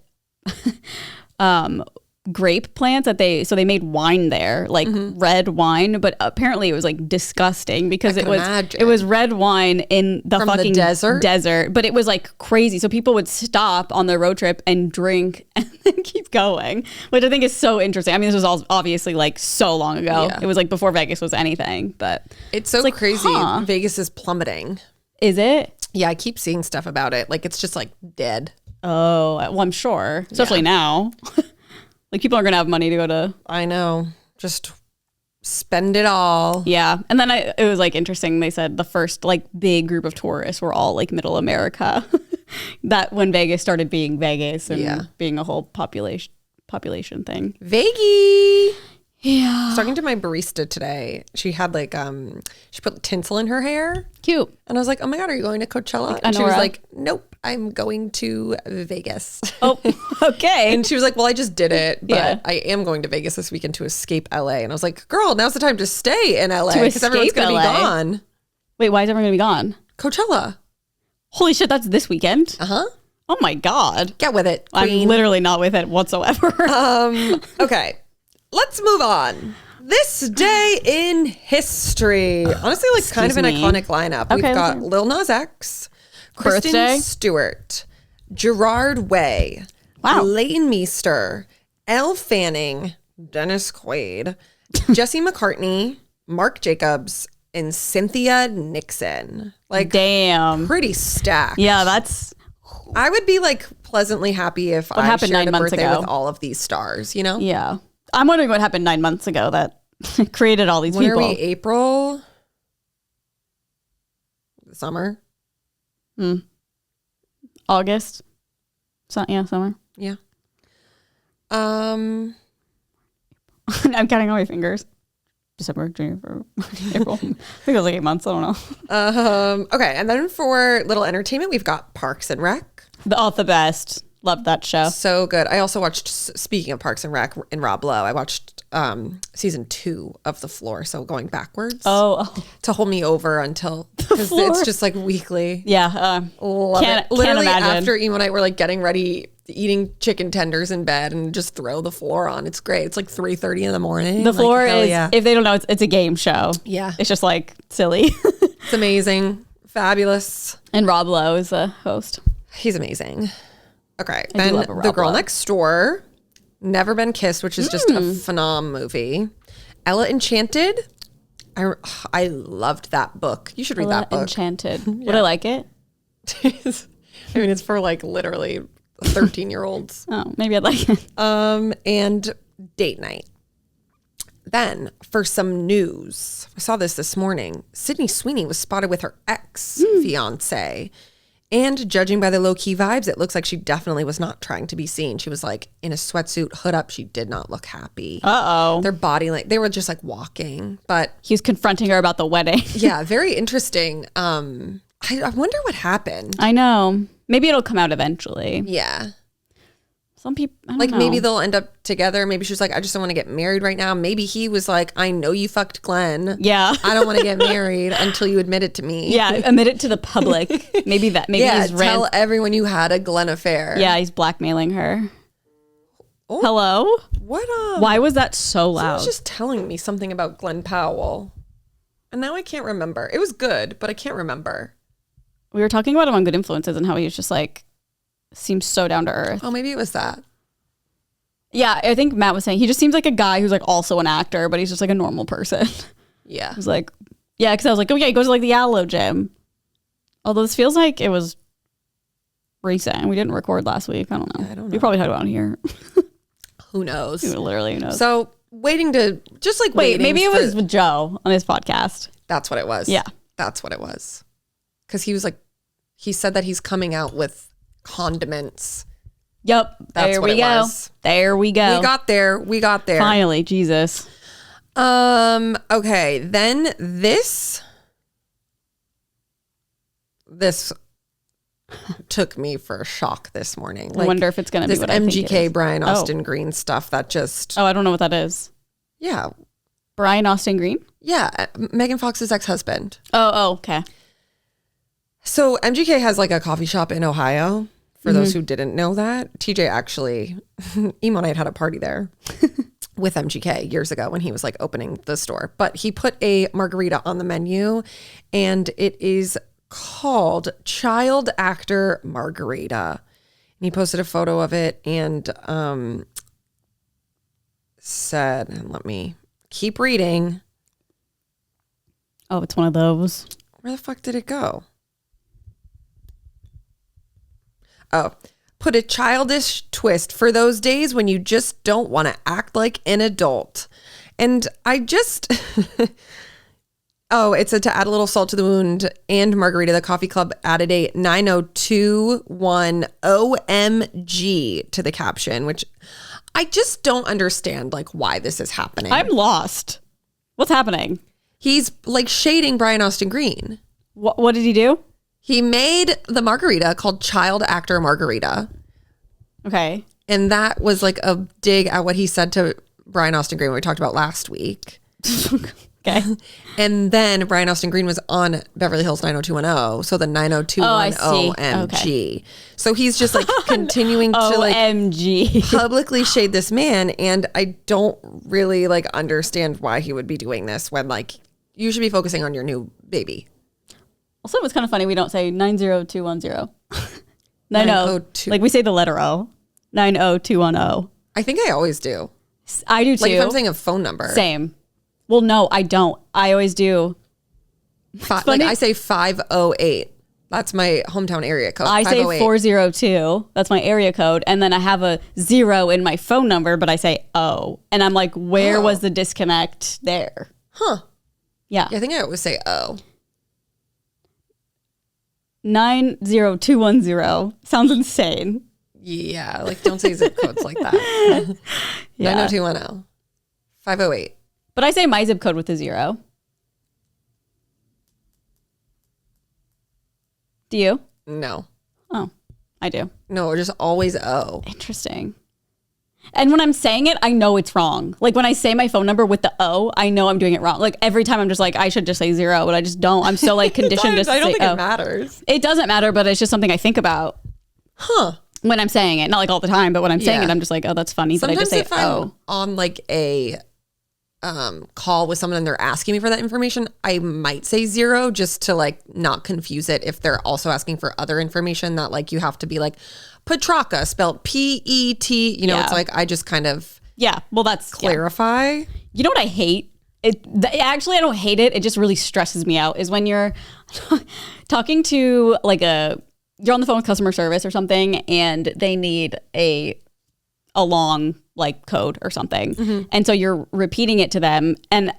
grape plants that they made wine there, like red wine, but apparently it was like disgusting because it was red wine in the From the fucking desert, but it was like crazy. So people would stop on their road trip and drink and then keep going, which I think is so interesting. I mean, this was all obviously like so long ago. Yeah. It was like before Vegas was anything, but It's so like, crazy. huh. Vegas is plummeting. is it? Yeah, I keep seeing stuff about it. Like it's just like dead. Oh, well, I'm sure, especially now. Like people are gonna have money to go to. I know. Just spend it all. Yeah. And then it was like interesting. They said the first like big group of tourists were all like middle America. That when Vegas started being Vegas and being a whole population thing. Vegas. Yeah. I was talking to my barista today. She had like she put tinsel in her hair. Cute. And I was like, oh my God, are you going to Coachella? And she was Honora? like, nope, I'm going to Vegas. Oh, okay. And she was like, well, I just did it, but Yeah. I am going to Vegas this weekend to escape LA. And I was like, girl, now's the time to stay in LA To because everyone's escape going to be LA? gone. Wait, why is everyone gonna be gone? Coachella. Holy shit, that's this weekend. Uh-huh. Oh my God. Get with it, I'm queen. literally not with it whatsoever. Okay, let's move on. This day in history. Honestly, like kind of an Excuse me. iconic lineup. Okay, We've let's got hear. Lil Nas X, Kristen Birthday? Stewart, Gerard Way, Wow. Leighton Meester, Elle Fanning, Dennis Quaid, Jesse McCartney, Mark Jacobs, and Cynthia Nixon. Like, Damn. pretty stacked. Yeah, that's I would be like pleasantly happy if I happened shared 9 a months birthday ago? with all of these stars, you know? yeah. I'm wondering what happened 9 months ago that created all these When people. are we? April? Summer? August. Yeah, summer. Yeah. I'm counting on my fingers. December, January, April. I think it was like 8 months. I don't know. Okay, and then for little entertainment, we've got Parks and Rec. The best. Loved that show. So good. I also watched, speaking of Parks and Rec and Rob Lowe, I watched season 2 of The Floor. So going backwards Oh, to hold me over until, because Floor. it's just like weekly. yeah. Love Can't- it. Literally can't imagine. after Emo and I were like getting ready, eating chicken tenders in bed and just throw The Floor on. It's great. It's like 3:30 in the morning. The Like, Floor hell is, yeah. if they don't know, it's a game show. Yeah. It's just like silly. It's amazing. Fabulous. And Rob Lowe is a host. He's amazing. Okay. do Then love a The Rob Girl Lowe. Next Door, Never Been Kissed, which is just a phenom movie. Ella Enchanted. I loved that book. You should read that book. Enchanted. Would I like it? I mean, it's for like literally 13-year-olds. Oh, maybe I'd like it. And date night. Then, for some news, I saw this morning. Sydney Sweeney was spotted with her ex-fiance. And judging by the low-key vibes, it looks like she definitely was not trying to be seen. She was like in a sweatsuit, hood up. She did not look happy. Uh-oh. Their body, like they were just like walking. But He was confronting her about the wedding. yeah, very interesting. I wonder what happened. I know. Maybe it'll come out eventually. Yeah. Some people, I don't Like know. maybe they'll end up together. Maybe she was like, I just don't want to get married right now. Maybe he was like, I know you fucked Glenn. Yeah. I don't want to get married until you admit it to me. Yeah, admit it to the public. Maybe Yeah, he's tell everyone you had a Glenn affair. Yeah, he's blackmailing her. Oh. Hello? What? Why was that so Someone loud? was just telling me something about Glenn Powell. And now I can't remember. It was good, but I can't remember. We were talking about him on Good Influences and how he was just like, seems so down to earth. Oh, maybe it was that. Yeah, I think Matt was saying he just seems like a guy who's like also an actor, but he's just like a normal person. Yeah. I was like, yeah, because I was like, oh yeah, he goes to like the Aloe gym. Although this feels like it was recent. We didn't record last week. I don't know. Yeah, I don't know. We probably talked about it here. Who knows? Literally, who knows? So waiting to just like Wait, waiting maybe it for- was with Joe on his podcast. That's what it was. Yeah. That's what it was. Because he was like, he said that he's coming out with condiments. Yep. That's There what we it go. was. There we go. We got there. Finally, Jesus. Okay. Then this took me for a shock this morning. I wonder if it's going to be this what I think it MGK is. Brian Austin Green stuff that just Oh, I don't know what that is. yeah. Brian Austin Green? Yeah, Megan Fox's ex-husband. Oh, okay. So MGK has like a coffee shop in Ohio. For those who didn't know that, TJ actually, Emo Night had a party there with MGK years ago when he was like opening the store. But he put a margarita on the menu and it is called Child Actor Margarita. And he posted a photo of it and said, and let me keep reading. Oh, it's one of those. Where the fuck did it go? Oh, put a childish twist for those days when you just don't want to act like an adult. And I just, oh, it said to add a little salt to the wound and margarita. The coffee club added a 9021 OMG to the caption, which I just don't understand like why this is happening. I'm lost. What's happening? He's like shading Brian Austin Green. What did he do? He made the margarita called Child Actor Margarita. Okay. And that was like a dig at what he said to Brian Austin Green, what we talked about last week. Okay. And then Brian Austin Green was on Beverly Hills 90210. So the 90210 OMG. Okay. So he's just like continuing to like OMG. publicly shade this man. And I don't really like understand why he would be doing this when like you should be focusing on your new baby. Also, it's kind of funny we don't say 90210. 902. Like we say the letter O. 90210. I think I always do. I do too. Like if I'm saying a phone number. Same. Well, no, I don't. I always do. Like funny. I say 508. That's my hometown area code. I say 508. 402. That's my area code. And then I have a 0 in my phone number, but I say O. And I'm like, where was the disconnect there? Huh. Yeah. Yeah, I think I always say oh. 90210 sounds insane. Yeah, like don't say zip codes like that. Yeah. 90210. 508. But I say my zip code with a 0. Do you? No. Oh, I do. No, just always oh. Interesting. And when I'm saying it, I know it's wrong. Like when I say my phone number with the O, I know I'm doing it wrong. Like every time I'm just like, I should just say 0, but I just don't. I'm so like conditioned just to I don't say think O. it matters. It doesn't matter, but it's just something I think about. Huh. When I'm saying it. Not like all the time, but when I'm saying Yeah. it, I'm just like, oh, that's funny. But I Sometimes just say, if I'm oh. on like a call with someone and they're asking me for that information, I might say 0 just to like not confuse it if they're also asking for other information that like you have to be like Petrarca spelled P-E-T. You know, Yeah. it's like I just kind of Yeah, well, that's yeah. clarify. You know what I hate? Actually, I don't hate it. It just really stresses me out is when you're talking to like a you're on the phone with customer service or something, and they need a long like code or something, and so you're repeating it to them, and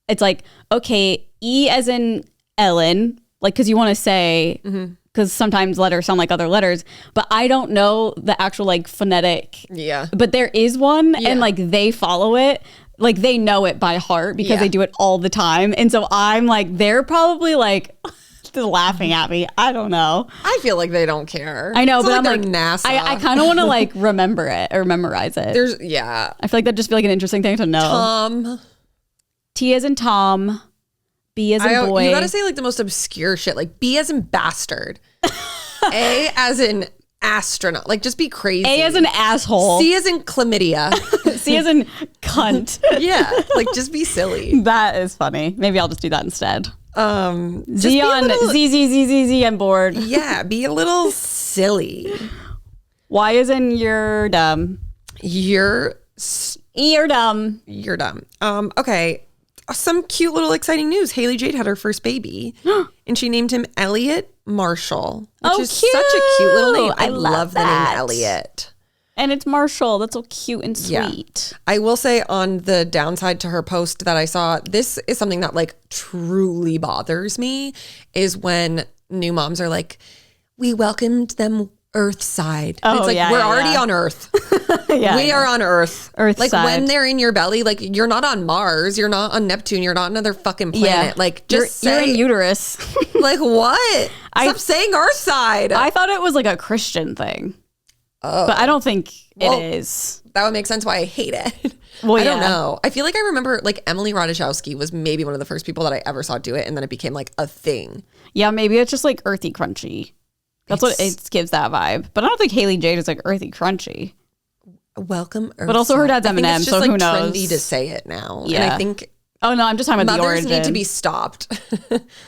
it's like, okay, E as in Ellen, like, because you want to say, because sometimes letters sound like other letters, but I don't know the actual like phonetic. Yeah. But there is one, and like they follow it. Like they know it by heart because they do it all the time. And so I'm like, they're probably like just laughing at me. I don't know. I feel like they don't care. I know, It's but not I'm like like, NASA. I kind of want to like remember it or memorize it. I feel like that'd just be like an interesting thing to know. Tom. T as in Tom. B as in boy. You gotta say like the most obscure shit. Like B as in bastard. A as in astronaut. Like just be crazy. A as in asshole. C as in chlamydia. C as in cunt. Yeah. Like just be silly. That is funny. Maybe I'll just do that instead. Just Z be a on little- Z. I'm bored. Yeah, be a little silly. Y as in you're dumb. You're dumb. Okay. Some cute little exciting news. Haley Jade had her first baby and she named him Elliot Marshall, which is cute. such a cute little name. I I love the that. name Elliot. And it's Marshall. That's so cute and Yeah. sweet. I will say on the downside to her post that I saw, this is something that like truly bothers me, is when new moms are like, we welcomed them Earthside. And it's like, we're already on Earth. We are on Earth. Earthside. Like when they're in your belly, like you're not on Mars, you're not on Neptune, you're not another fucking planet. Like just you're say, in uterus. like what? Stop saying Earthside. I thought it was like a Christian thing. Oh. But I don't think Well, it is. That would make sense why I hate it. Well, I don't yeah. know. I feel like I remember like Emily Ratajkowski was maybe one of the first people that I ever saw do it, and then it became like a thing. Yeah, maybe it's just like earthy crunchy. That's what it gives that vibe. But I don't think Haley Jade is like earthy crunchy. Welcome Earthside. But also her dad's I think Eminem, it's just so like who knows? trendy to say it now. Yeah. And I think Oh no, I'm just talking about the mothers origin. need to be stopped.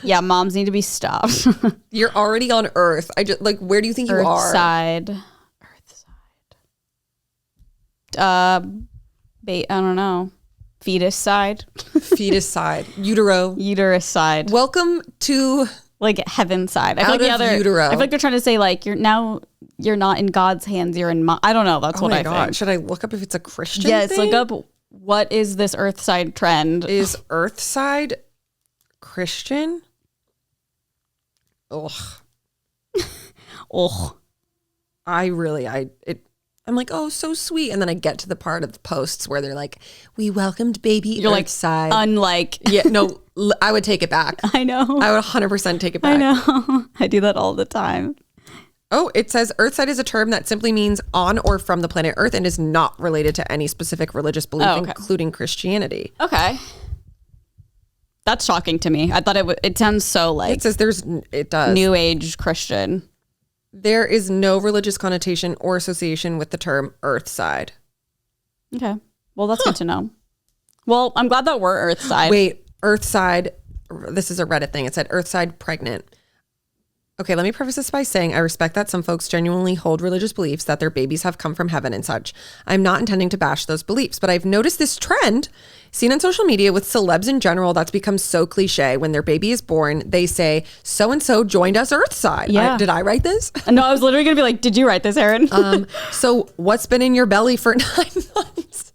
Yeah, moms need to be stopped. You're already on Earth. I just like, where do you think you are? Earthside. I don't know. Fetus side. Fetus side. Utero. Uterus side. Welcome to Like heaven side. I feel Out like of utero. I feel like they're trying to say like you're not in God's hands, you're in I don't know. That's Oh what my I God. think. Should I look up if it's a Christian Yes, thing? look up what is this Earthside trend. Is Earthside Christian? Ugh. Ugh. I'm like, oh, so sweet. And then I get to the part of the posts where they're like, we welcomed baby You're Earthside. like unlike Yeah, no, I would take it back. I know. I would 100% take it back. I know. I do that all the time. Oh, it says Earthside is a term that simply means on or from the planet Earth and is not related to any specific religious belief, Oh, okay. including Christianity. Okay. That's shocking to me. I thought it sounds so like It says it does. New Age Christian. There is no religious connotation or association with the term Earthside. Okay. Well, that's good to know. Well, I'm glad that we're Earthside. Wait, Earthside. This is a Reddit thing. It said Earthside pregnant. Okay, let me preface this by saying I respect that some folks genuinely hold religious beliefs that their babies have come from heaven and such. I'm not intending to bash those beliefs, but I've noticed this trend seen on social media with celebs in general that's become so cliche. When their baby is born, they say, so-and-so joined us Earthside. Yeah. Did I write this? No, I was literally going to be like, did you write this, Erin? So what's been in your belly for 9 months?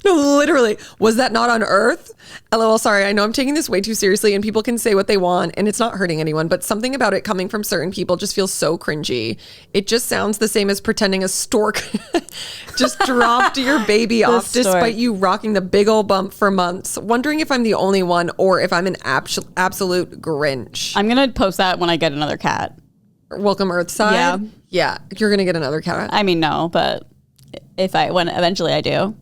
No, literally. Was that not on Earth? LOL, sorry. I know I'm taking this way too seriously and people can say what they want and it's not hurting anyone, but something about it coming from certain people just feels so cringy. It just sounds the same as pretending a stork just dropped your baby off stork. despite you rocking the big old bump for months. Wondering if I'm the only one or if I'm an absolute Grinch. I'm going to post that when I get another cat. Welcome Earthside. Yeah. Yeah. You're going to get another cat. I mean, no, but when eventually I do.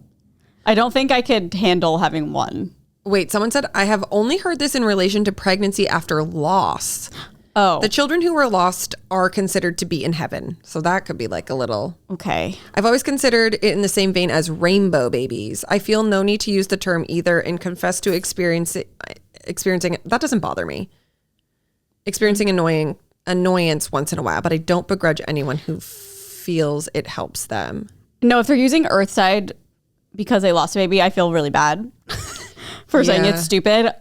I don't think I could handle having one. Wait, someone said, I have only heard this in relation to pregnancy after loss. Oh, The children who were lost are considered to be in heaven. So that could be like a little... okay. I've always considered it in the same vein as rainbow babies. I feel no need to use the term either and confess to experiencing... That doesn't bother me. Experiencing annoyance once in a while, but I don't begrudge anyone who feels it helps them. No, if they're using Earthside because they lost a baby, I feel really bad for saying Yeah. it's stupid.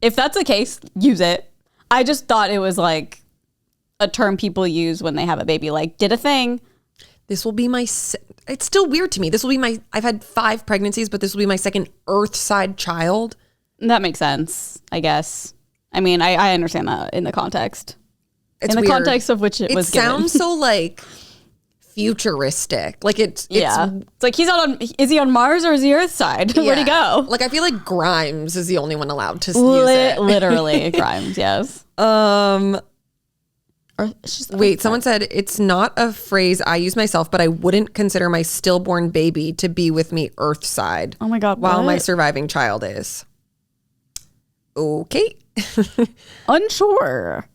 If that's the case, use it. I just thought it was like a term people use when they have a baby, like did a thing. This will be my, it's still weird to me. This will be my, I've had 5 pregnancies, but this will be my second Earthside child. That makes sense, I guess. I mean, I understand that in the context. It's in the weird. Context of which it was given. Sounds so like futuristic. Like it's like he's on, is he on Mars or is he Earthside? Where'd he go? Like I feel like Grimes is the only one allowed to use it. Literally Grimes, yes. Wait, someone said it's not a phrase I use myself, but I wouldn't consider my stillborn baby to be with me Earthside. Oh my God, while what? my surviving child is. Okay. Unsure.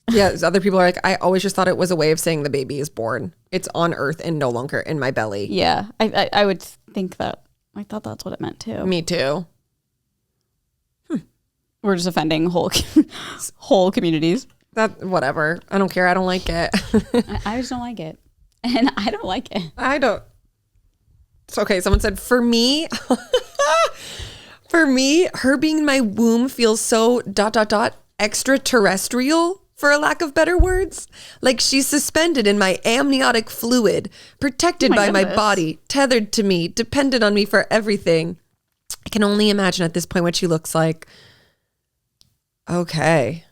Yeah, other people are like, I always just thought it was a way of saying the baby is born. It's on Earth and no longer in my belly. Yeah, I would think that. I thought that's what it meant too. Me too. We're just offending whole communities. That whatever. I don't care. I don't like it. I just don't like it, and I don't like it. I don't. It's okay. Someone said for me, her being in my womb feels so ... extraterrestrial, for a lack of better words. Like she's suspended in my amniotic fluid, protected by my body, tethered to me, dependent on me for everything. I can only imagine at this point what she looks like. Okay.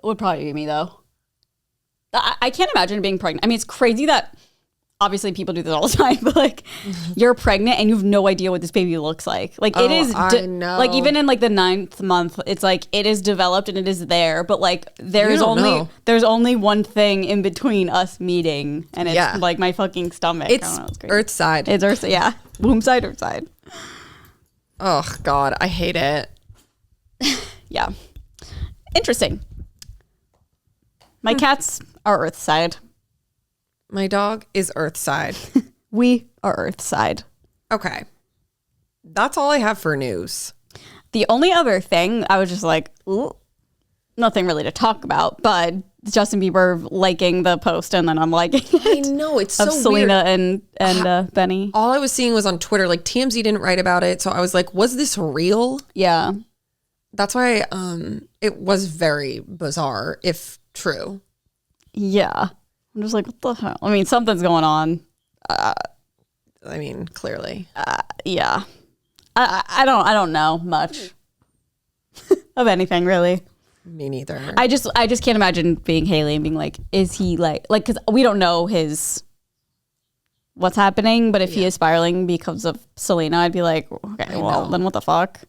Would probably be me though. I can't imagine being pregnant. I mean, it's crazy that obviously people do this all the time, but like you're pregnant and you have no idea what this baby looks like. Like it is, I know. Like even in like the 9th month, it's like it is developed and it is there, but like there's only one thing in between us meeting, and it's like my fucking stomach. It's Earthside. It's Earthside, yeah. Womb side, Earthside. Oh God, I hate it. Yeah. Interesting. My cats are Earthside. My dog is Earthside. We are Earthside. Okay. That's all I have for news. The only other thing, I was just like, ooh, nothing really to talk about, but Justin Bieber liking the post and then I'm liking it. I know, it's so of Selena weird. and Benny. All I was seeing was on Twitter, like TMZ didn't write about it. So I was like, was this real? Yeah. That's why it was very bizarre, if true. Yeah. I'm just like, what the hell? I mean, something's going on. I mean, clearly. Yeah. I don't know much of anything really. Me neither. I just can't imagine being Haley and being like, is he like because we don't know what's happening, but if he is spiraling because of Selena, I'd be like, okay, well then what the fuck?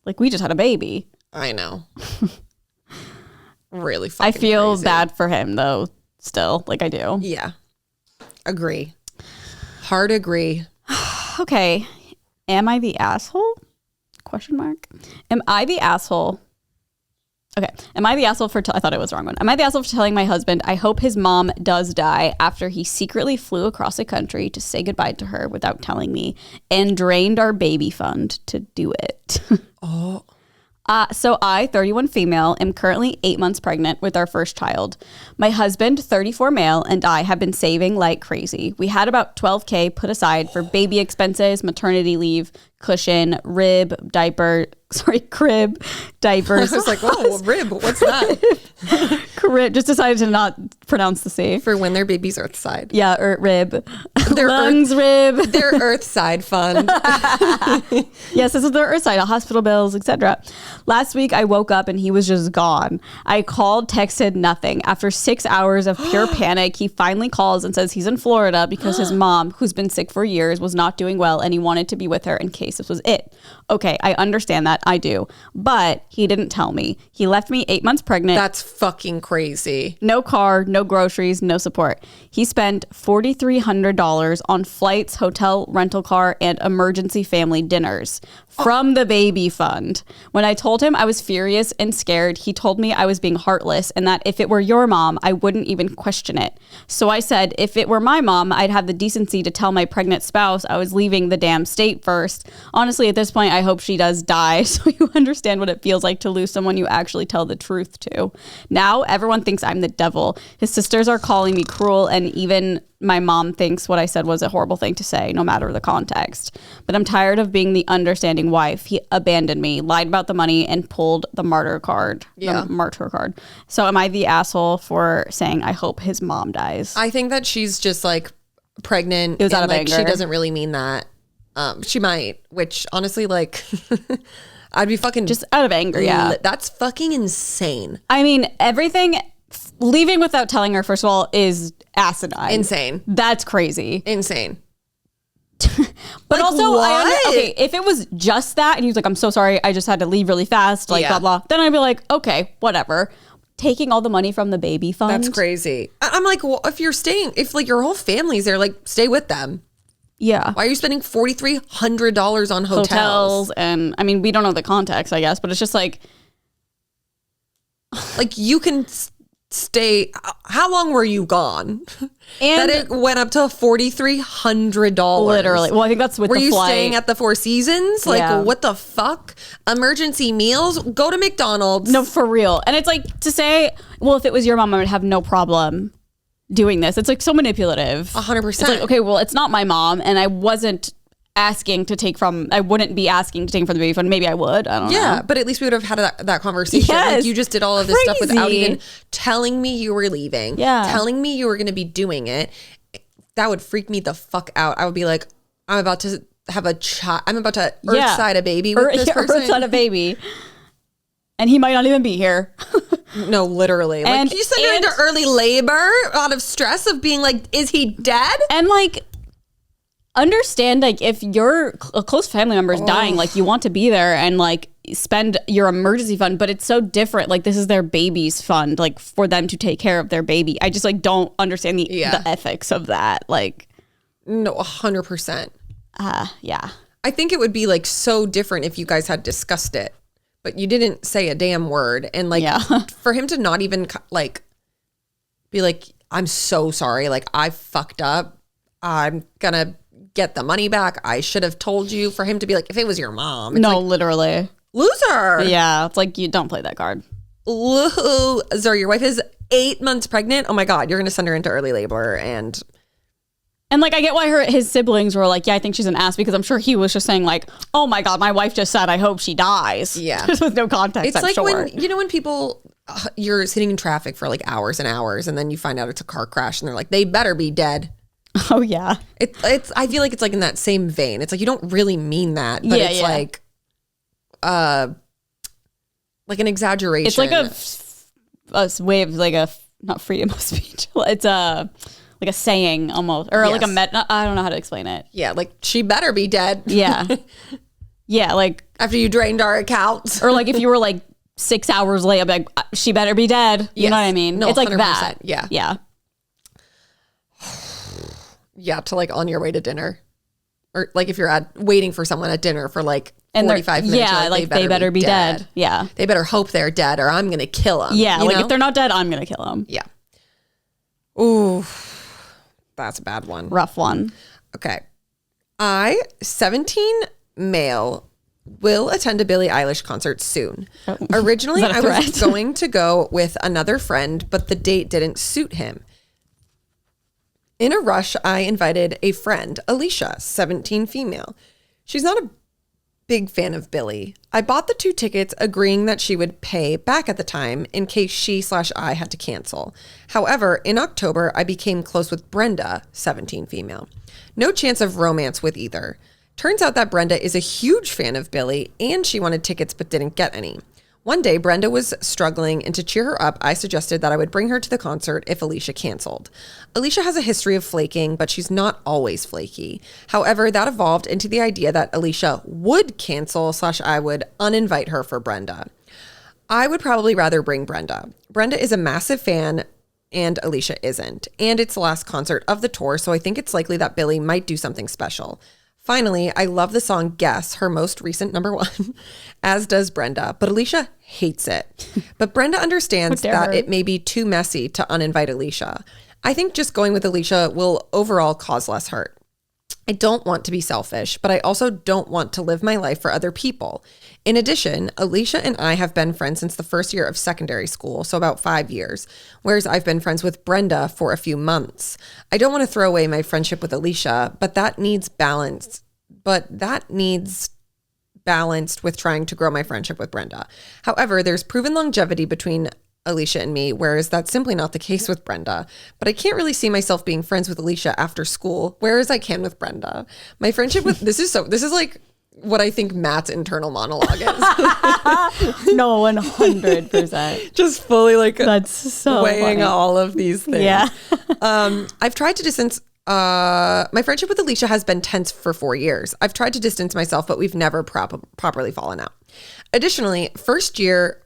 Like we just had a baby. I know. Really fucking I feel crazy. bad for him though, still. Like I do. Yeah. Agree. Hard agree. Okay. Am I the asshole? Question mark. Am I the asshole? Okay. Am I the asshole for... I thought it was the wrong one. Am I the asshole for telling my husband I hope his mom does die after he secretly flew across the country to say goodbye to her without telling me and drained our baby fund to do it? Oh. So I, 31 female, am currently 8 months pregnant with our first child. My husband, 34 male, and I have been saving like crazy. We had about $12K put aside for baby expenses, maternity leave, cushion, crib, diapers. I was like, oh, rib, what's that? Crib, just decided to not pronounce the C. For when their baby's Earthside. Yeah, rib. Their lungs, rib. Their Earthside fund. Yes, this is their Earthside, hospital bills, etc. Last week, I woke up and he was just gone. I called, texted, nothing. After 6 hours of pure panic, he finally calls and says he's in Florida because his mom, who's been sick for years, was not doing well and he wanted to be with her in case this was it. Okay, I understand that. I do. But he didn't tell me. He left me 8 months pregnant. That's fucking crazy. No car, no groceries, no support. He spent $4,300 on flights, hotel, rental car, and emergency family dinners from the baby fund. When I told him I was furious and scared, he told me I was being heartless and that if it were your mom, I wouldn't even question it. So I said, if it were my mom, I'd have the decency to tell my pregnant spouse I was leaving the damn state first. Honestly, at this point, I hope she does die so you understand what it feels like to lose someone you actually tell the truth to. Now, everyone thinks I'm the devil. His sisters are calling me cruel, and even my mom thinks what I said was a horrible thing to say, no matter the context. But I'm tired of being the understanding wife. He abandoned me, lied about the money, and pulled the martyr card. Yeah. The martyr card. So am I the asshole for saying I hope his mom dies? I think that she's just like pregnant. It was out of like anger. she doesn't really mean that. She might, which honestly, like, I'd be fucking Just out of anger, yeah. That's fucking insane. I mean, everything, leaving without telling her, first of all, is asinine. Insane. That's crazy. Insane. But Like, also, what? okay, if it was just that and he was like, I'm so sorry, I just had to leave really fast, like, Yeah. blah, blah, then I'd be like, okay, whatever. Taking all the money from the baby fund. That's crazy. I'm like, well, if you're staying, if like your whole family's there, like stay with them. Yeah. Why are you spending $4,300 on hotels? Hotels. And I mean, we don't know the context, I guess, but it's just like, Like you can stay. How long were you gone? and That it went up to $4,300. literally, well, I think that's with Were the you flight. staying at the Four Seasons? Like, Yeah. what the fuck? Emergency meals? Go to McDonald's. No, for real. And it's like to say, well, if it was your mom, I would have no problem doing this. It's like so manipulative. 100%. It's like, okay, well, it's not my mom, and I wasn't asking to take from, I wouldn't be asking to take from the baby fund. Maybe I would. I don't know. Yeah, but at least we would have had that conversation. Yes. Like you just did all of this stuff without Crazy. even telling me you were leaving. Yeah. Telling me you were going to be doing it. That would freak me the fuck out. I would be like, I'm about to have a child. I'm about to Earthside a baby with this person. Earthside a baby. And he might not even be here. No, literally. Like, And- you send her and- into early labor out of stress of being like, is he dead? And like, understand, like, if your a close family member is dying, like, you want to be there and like spend your emergency fund, but it's so different. Like, this is their baby's fund, like, for them to take care of their baby. I just like don't understand the ethics of that. Like, No, 100%. yeah. I think it would be like so different if you guys had discussed it, but you didn't say a damn word. And like Yeah. for him to not even like be like, I'm so sorry. Like I fucked up. I'm gonna get the money back. I should have told you. For him to be like, if it was your mom, it's No, like, literally. loser. Yeah. It's like, you don't play that card. Loser. Your wife is 8 months pregnant. Oh my God. You're going to send her into early labor. And Like, I get why his siblings were like, yeah, I think she's an ass, because I'm sure he was just saying like, oh my God, my wife just said, I hope she dies. Yeah. Just with no context, it's I'm like sure. when, you know, when people, you're sitting in traffic for like hours and hours and then you find out it's a car crash and they're like, they better be dead. Oh, yeah. It's. I feel like it's like in that same vein. It's like you don't really mean that, but Yeah, it's yeah. like an exaggeration. It's like a way of like not freedom of speech. It's like a saying almost, or like Yes. I don't know how to explain it. yeah, like she better be dead. Yeah. Yeah. Like, After you drained our accounts. or like if you were like 6 hours late, I'd be like, she better be dead. You know what I Yes. mean? No, it's like 100%. that. Yeah. Yeah. Yeah, to like on your way to dinner, or like if you're waiting for someone at dinner for like And 45 minutes. yeah, you're like they better be dead. Yeah. They better hope they're dead, or I'm gonna kill them. Yeah. you Like, know? if they're not dead, I'm going to kill them. Yeah. Ooh, that's a bad one. Rough one. Okay. 17 male, will attend a Billie Eilish concert soon. Originally, Is that a I was threat? going to go with another friend, but the date didn't suit him. In a rush, I invited a friend, Alicia, 17 female. She's not a big fan of Billie. I bought the 2 tickets agreeing that she would pay back at the time in case she/I had to cancel. However, in October, I became close with Brenda, 17 female. No chance of romance with either. Turns out that Brenda is a huge fan of Billie and she wanted tickets but didn't get any. One day, Brenda was struggling, and to cheer her up, I suggested that I would bring her to the concert if Alicia canceled. Alicia has a history of flaking, but she's not always flaky. However, that evolved into the idea that Alicia would cancel/I would uninvite her for Brenda. I would probably rather bring Brenda. Brenda is a massive fan, and Alicia isn't. And it's the last concert of the tour, so I think it's likely that Billie might do something special. Finally, I love the song Guess, her most recent #1, as does Brenda, but Alicia hates it. But Brenda understands dare that her. it may be too messy to uninvite Alicia. I think just going with Alicia will overall cause less hurt. I don't want to be selfish, but I also don't want to live my life for other people. In addition, Alicia and I have been friends since the first year of secondary school, so about 5 years, whereas I've been friends with Brenda for a few months. I don't want to throw away my friendship with Alicia, but that needs balance. Balanced with trying to grow my friendship with Brenda. However, there's proven longevity between Alicia and me, whereas that's simply not the case with Brenda. But I can't really see myself being friends with Alicia after school, whereas I can with Brenda. My friendship with this is like what I think Matt's internal monologue is. No, 100%. Just fully like That's so weighing funny. all of these things. Yeah. I've tried to distance. My friendship with Alicia has been tense for 4 years. I've tried to distance myself, but we've never properly fallen out. Additionally, first year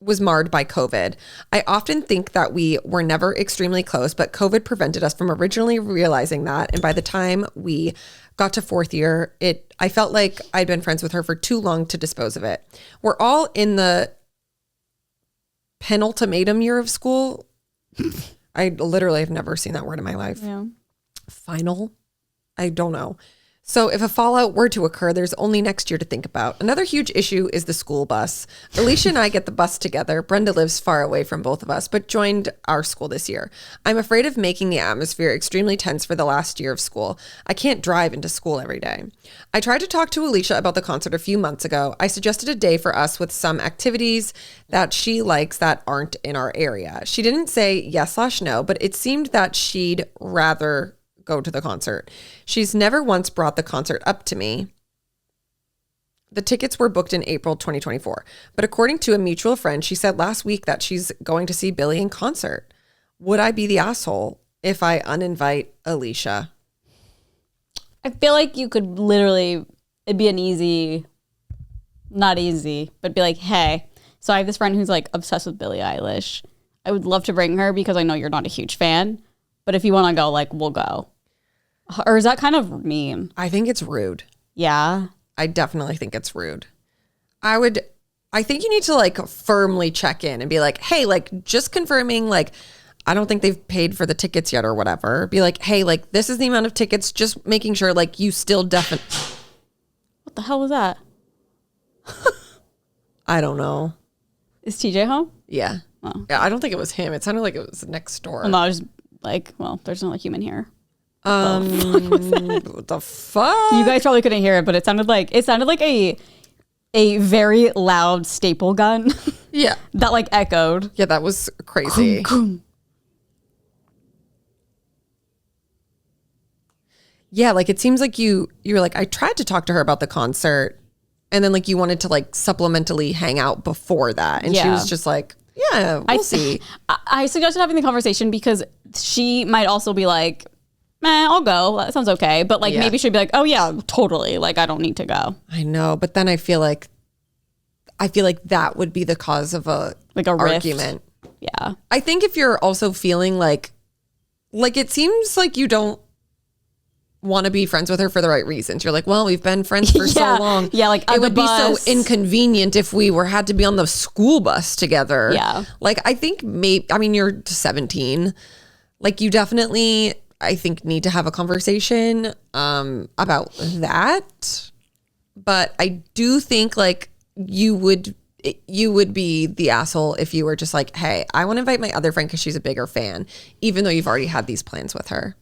was marred by COVID. I often think that we were never extremely close, but COVID prevented us from originally realizing that. And by the time we got to fourth year, I felt like I'd been friends with her for too long to dispose of it. We're all in the penultimatum year of school. I literally have never seen that word in my life. Yeah. Final? I don't know. So if a fallout were to occur, there's only next year to think about. Another huge issue is the school bus. Alicia and I get the bus together. Brenda lives far away from both of us, but joined our school this year. I'm afraid of making the atmosphere extremely tense for the last year of school. I can't drive into school every day. I tried to talk to Alicia about the concert a few months ago. I suggested a day for us with some activities that she likes that aren't in our area. She didn't say yes/no, but it seemed that she'd rather go to the concert. She's never once brought the concert up to me. The tickets were booked in April 2024, but according to a mutual friend, she said last week that she's going to see Billy in concert. Would I be the asshole if I uninvite Alicia? I feel like you could literally, it'd be an easy, not easy, but be like, hey, so I have this friend who's like obsessed with Billie Eilish. I would love to bring her because I know you're not a huge fan, but if you want to go, like, we'll go. Or is that kind of mean? I think it's rude. Yeah. I definitely think it's rude. I think you need to like firmly check in and be like, hey, like just confirming, like, I don't think they've paid for the tickets yet or whatever. Be like, hey, like this is the amount of tickets, just making sure like you still definitely. What the hell was that? I don't know. Is TJ home? Yeah. Oh. Yeah, I don't think it was him. It sounded like it was next door. Well, no, I was like, well, there's no human here. What the fuck? You guys probably couldn't hear it, but it sounded like a very loud staple gun Yeah. that like echoed. Yeah, that was crazy. Yeah, like it seems like you're like, I tried to talk to her about the concert and then like you wanted to like supplementally hang out before that. And she Yeah. was just like, yeah, we'll see. I suggested having the conversation because she might also be like, I'll go. That sounds okay. But like Yeah. maybe she'd be like, oh yeah, totally. Like I don't need to go. I know, but then I feel like that would be the cause of a Like a rift. argument. Yeah. I think if you're also feeling like it seems like you don't want to be friends with her for the right reasons. You're like, well, we've been friends for so Yeah. long. Yeah, like, it on would the be bus. so inconvenient if we had to be on the school bus together. Yeah. Like I think you're 17. Like you definitely, I think, need to have a conversation about that. But I do think like you would be the asshole if you were just like, hey, I want to invite my other friend because she's a bigger fan, even though you've already had these plans with her.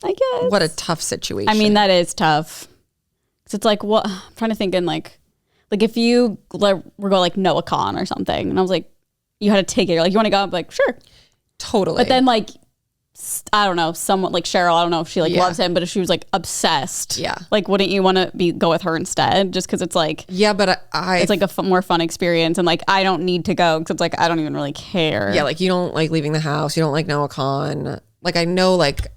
I guess. What a tough situation. I mean, that is tough. 'Cause it's like, what? I'm trying to think in like if you were going like Noah Khan or something, and I was like, you had a ticket, you're like, you want to go? I'm like, sure. Totally. But then like, I don't know, someone like Cheryl, I don't know if she like Yeah. loves him, but if she was like obsessed, Yeah. like wouldn't you want to go with her instead? Just because it's like, yeah, but it's like a more fun experience, and like I don't need to go because it's like I don't even really care. yeah, like you don't like leaving the house. You don't like Noah Khan. Like I know, like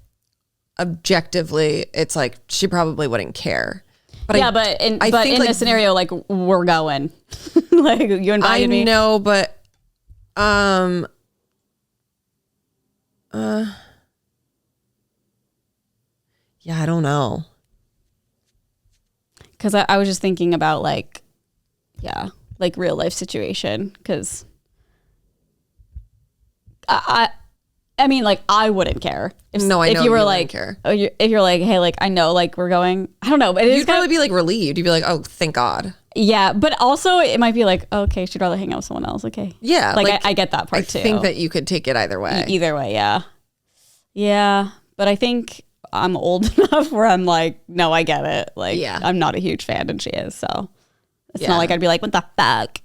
objectively, it's like she probably wouldn't care. But yeah, I but in think, like, this scenario, like we're going, like you I invited me. know, but yeah, I don't know. Because I was just thinking about like, yeah, like real life situation. Because I I mean, like, I wouldn't care. If, No, I know if you were you like, wouldn't care. If you're like, hey, like, I know, like, we're going, I don't know. But You'd probably be like relieved. You'd be like, oh, thank God. yeah. But also it might be like, okay, she'd rather hang out with someone else. Okay. Yeah. Like, I get that part I too. think that you could take it either way. Either way. Yeah. Yeah. But I think I'm old enough where I'm like, no, I get it. Like, Yeah. I'm not a huge fan and she is. So it's Yeah. not like I'd be like, what the fuck?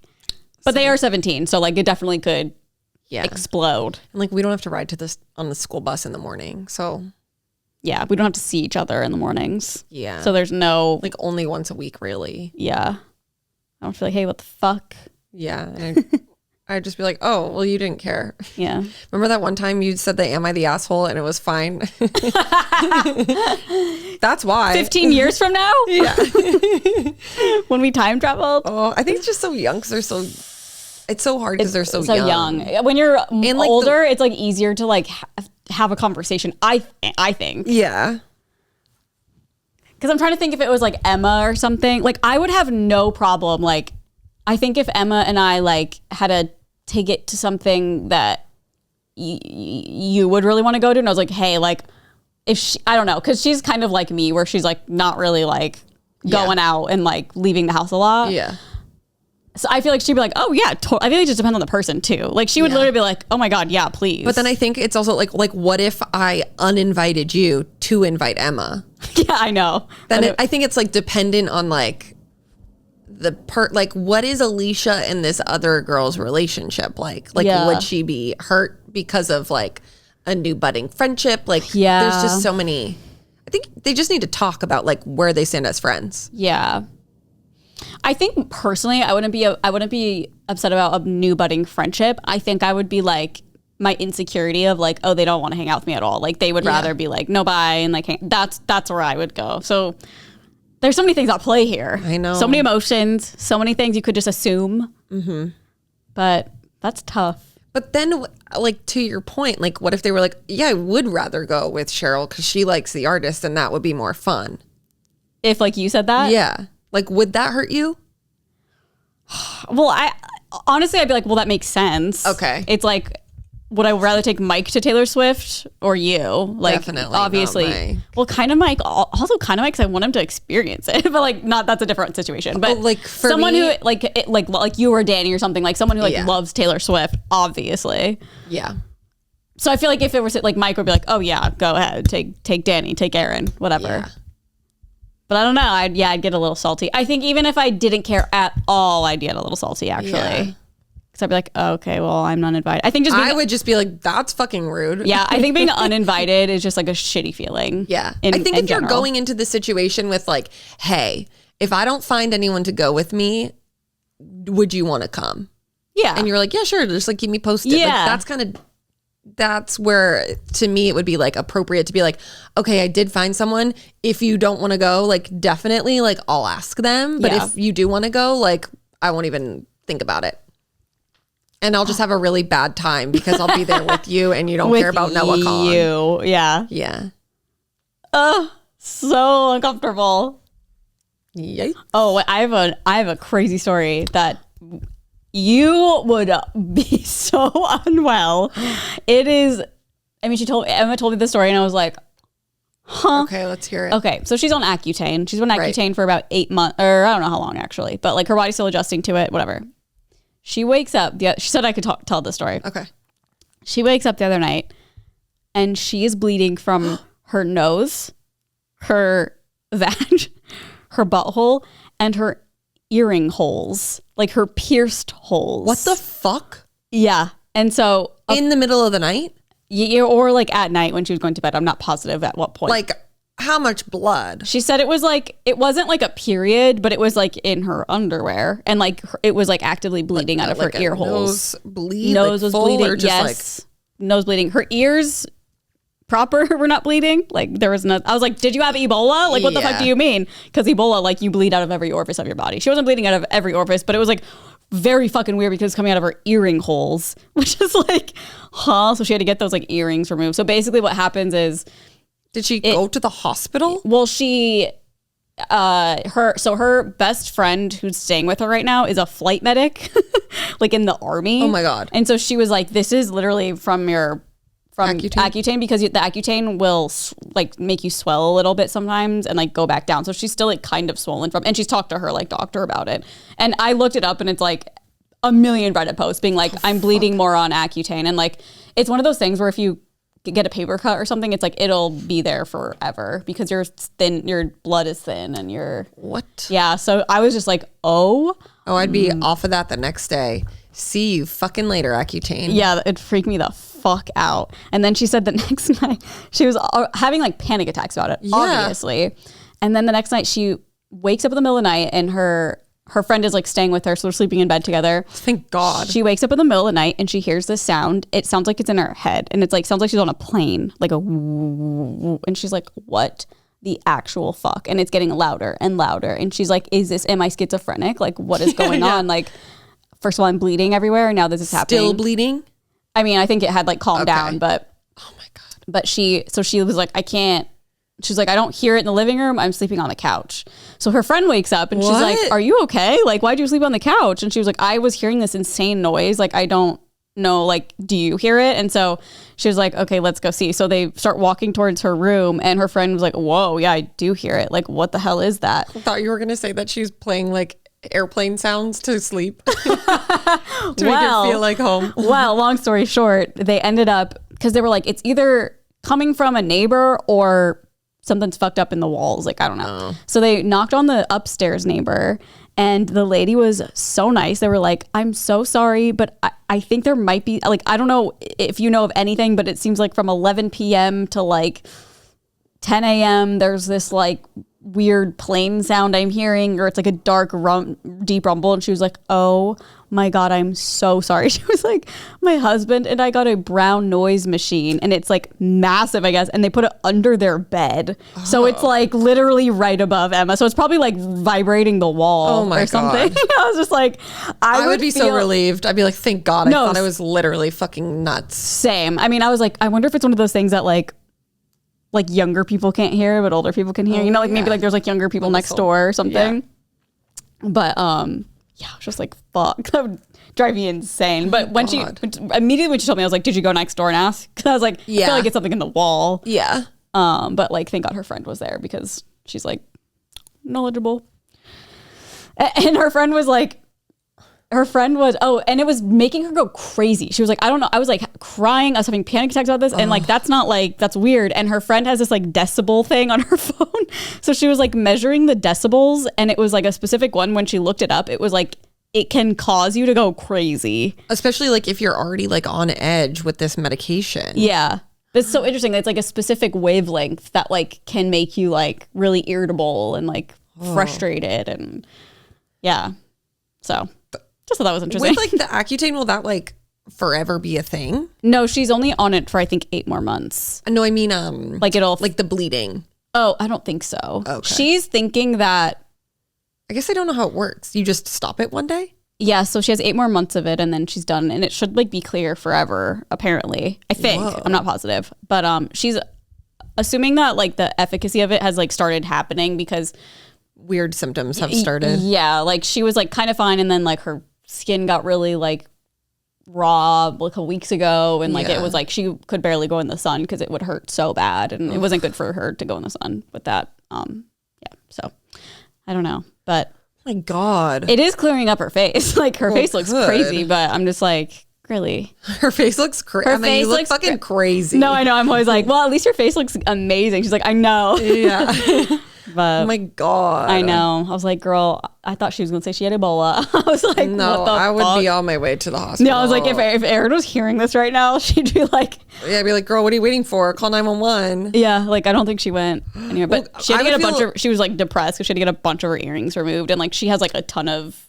But they are 17. So like it definitely could explode. And like we don't have to ride to this on the school bus in the morning. So Yeah. We don't have to see each other in the mornings. yeah. So there's no, like only once a week, really. yeah. I don't feel like, hey, what the fuck? Yeah. And I'd just be like, oh, well, you didn't care. Yeah. Remember that one time you said that am I the asshole and it was fine? That's why. 15 years from now? Yeah. When we time traveled? Oh, I think it's just so young because they're so. It's so hard because they're so young. When you're like, older, it's like easier to like have a conversation. I think. Yeah. Because I'm trying to think if it was like Emma or something. Like I would have no problem. Like I think if Emma and I like had to take it to something that you would really want to go to, and I was like, hey, like if she, I don't know, because she's kind of like me, where she's like not really like going out and like leaving the house a lot. Yeah. So I feel like she'd be like, oh yeah, I feel like it just depends on the person too. Like she would literally be like, oh my God, yeah, please. But then I think it's also like what if I uninvited you to invite Emma? yeah, I know. Then I think it's like dependent on like like what is Alicia and this other girl's relationship like? Like would she be hurt because of like a new budding friendship? Like there's just so many. I think they just need to talk about like where they stand as friends. Yeah. I think personally, I wouldn't be upset about a new budding friendship. I think I would be like my insecurity of like, oh, they don't want to hang out with me at all. Like they would rather be like, no, bye, and like that's where I would go. So there's so many things at play here. I know. So many emotions, so many things you could just assume. Mm-hmm. But that's tough. But then, like, to your point, like, what if they were like, yeah, I would rather go with Cheryl because she likes the artist and that would be more fun. If like you said that? Yeah. Like, would that hurt you? Well, honestly, I'd be like, well, that makes sense. Okay. It's like, would I rather take Mike to Taylor Swift or you? Like, Definitely obviously. not Mike. Well, kind of Mike. Also, kind of Mike, because I want him to experience it. But like, not that's a different situation. But like for someone me, who like you or Danny or something, like someone who like loves Taylor Swift, obviously. Yeah. So I feel like if it was like Mike would be like, oh yeah, go ahead, take Danny, take Erin, whatever. Yeah. But I don't know. I'd get a little salty. I think even if I didn't care at all, I'd get a little salty actually. Yeah. Because I'd be like, oh, okay, well, I'm not invited. I think I would just be like, that's fucking rude. Yeah, I think being uninvited is just like a shitty feeling. Yeah. I think if you're going into the situation with like, hey, if I don't find anyone to go with me, would you want to come? Yeah. And you're like, yeah, sure. Just like keep me posted. Yeah. Like, that's where to me it would be like appropriate to be like, okay, I did find someone. If you don't want to go, like definitely like I'll ask them. But if you do want to go, like I won't even think about it. And I'll just have a really bad time because I'll be there with you and you don't care about Noah Khan. You. Yeah. Yeah. Oh, so uncomfortable. Yikes. Oh, I have a crazy story that you would be so unwell. It is, I mean, Emma told me the story and I was like, huh. Okay, let's hear it. Okay, so she's on Accutane. She's on Accutane for about 8 months, or I don't know how long actually, but like her body's still adjusting to it, whatever. She wakes up, she said I could tell this story. Okay. She wakes up the other night and she is bleeding from her nose, her vag, her butthole, and her earring holes, like her pierced holes. What the fuck? Yeah. And so in the middle of the night? Or like at night when she was going to bed. I'm not positive at what point. Like how much blood? She said it was like, it wasn't like a period, but it was like in her underwear and like it was like actively bleeding out of her ear holes. Nose was bleeding. Or just yes. Nose bleeding. Her ears proper were not bleeding. Like there was no, I was like, did you have Ebola? Like what the fuck do you mean? Because Ebola, like you bleed out of every orifice of your body. She wasn't bleeding out of every orifice, but it was like very fucking weird because it's coming out of her earring holes, which is like, huh? So she had to get those like earrings removed. So basically what happens is, did she go to the hospital? Well, her best friend who's staying with her right now is a flight medic, like in the army. Oh my God. And so she was like, this is literally from your from Accutane? Accutane because the Accutane will like make you swell a little bit sometimes and like go back down. So she's still like kind of swollen from, and she's talked to her like doctor about it. And I looked it up and it's like a million Reddit posts being like, I'm bleeding more on Accutane. And like, it's one of those things where if you get a paper cut or something, it's like, it'll be there forever because you're thin, your blood is thin and you're. What? Yeah. So I was just like, oh. Oh, I'd be off of that the next day. See you fucking later, Accutane. Yeah, it freaked me the fuck out. And then she said the next night she was having like panic attacks about it, obviously. And then the next night she wakes up in the middle of the night and her friend is like staying with her, so they're sleeping in bed together. Thank God. She wakes up in the middle of the night and she hears this sound. It sounds like it's in her head, and it's like sounds like she's on a plane, like a woo, and she's like, what the actual fuck? And it's getting louder and louder. And she's like, am I schizophrenic? Like, what is going on? Like, first of all, I'm bleeding everywhere, and now this is happening. Still bleeding? I mean, I think it had like calmed down, but oh my God. But she was like, I can't. She's like, I don't hear it in the living room. I'm sleeping on the couch. So her friend wakes up and she's like, are you okay? Like, why'd you sleep on the couch? And she was like, I was hearing this insane noise. Like, I don't know. Like, do you hear it? And so she was like, okay, let's go see. So they start walking towards her room and her friend was like, whoa, yeah, I do hear it. Like, what the hell is that? I thought you were going to say that she's playing like airplane sounds to sleep to make it feel like home. Well, long story short, they ended up, because they were like, it's either coming from a neighbor or something's fucked up in the walls. Like, I don't know. So they knocked on the upstairs neighbor and the lady was so nice. They were like, I'm so sorry, but I think there might be, like, I don't know if you know of anything, but it seems like from 11 p.m. to like 10 a.m. there's this like weird plane sound I'm hearing, or it's like a dark deep rumble. And she was like, oh my God, I'm so sorry. She was like, my husband and I got a brown noise machine and it's like massive, I guess, and they put it under their bed. So it's like literally right above Emma. So it's probably like vibrating the wall or something. God. I was just like, I would be so relieved. I'd be like, thank God. I thought I was literally fucking nuts. Same. I mean, I was like, I wonder if it's one of those things that like younger people can't hear, but older people can hear. You know, like maybe like there's like younger people next door or something. Yeah. But yeah, I was just like, fuck, that would drive me insane. But when immediately when she told me, I was like, did you go next door and ask? Because I was like, I feel like it's something in the wall. Yeah. But like, thank God her friend was there because she's like knowledgeable. And her friend was, and it was making her go crazy. She was like, I don't know. I was like crying. I was having panic attacks about this. And like, that's weird. And her friend has this like decibel thing on her phone. So she was like measuring the decibels and it was like a specific one. When she looked it up, it was like, it can cause you to go crazy. Especially like if you're already like on edge with this medication. Yeah. It's so interesting. It's like a specific wavelength that like can make you like really irritable and like frustrated. And yeah. So just thought that was interesting. With like the Accutane, will that like forever be a thing? No, she's only on it for I think 8 more months. No, I mean like it'll like the bleeding. Oh, I don't think so. Okay. She's thinking that I guess I don't know how it works. You just stop it one day? Yeah, so she has 8 more months of it and then she's done, and it should like be clear forever, apparently. I think. Whoa. I'm not positive. But she's assuming that like the efficacy of it has like started happening because weird symptoms have started. Yeah, like she was like kind of fine and then like her skin got really like raw like a couple weeks ago, and like it was like she could barely go in the sun because it would hurt so bad, and it wasn't good for her to go in the sun with that. Yeah, so I don't know, but my God, it is clearing up her face. Like her face looks crazy, but I'm just like, really, her face looks crazy. I mean, you look fucking crazy. No, I know. I'm always like, well, at least your face looks amazing. She's like, I know. Yeah. But oh my God. I know. I was like, girl, I thought she was going to say she had Ebola. I was like, no, what the I would fuck? be on my way to the hospital. No, I was like, if Erin was hearing this right now, she'd be like, yeah, I'd be like, girl, what are you waiting for? Call 911. Yeah, like I don't think she went anywhere. But well, she had to get she was like depressed because she had to get a bunch of her earrings removed. And like she has like a ton of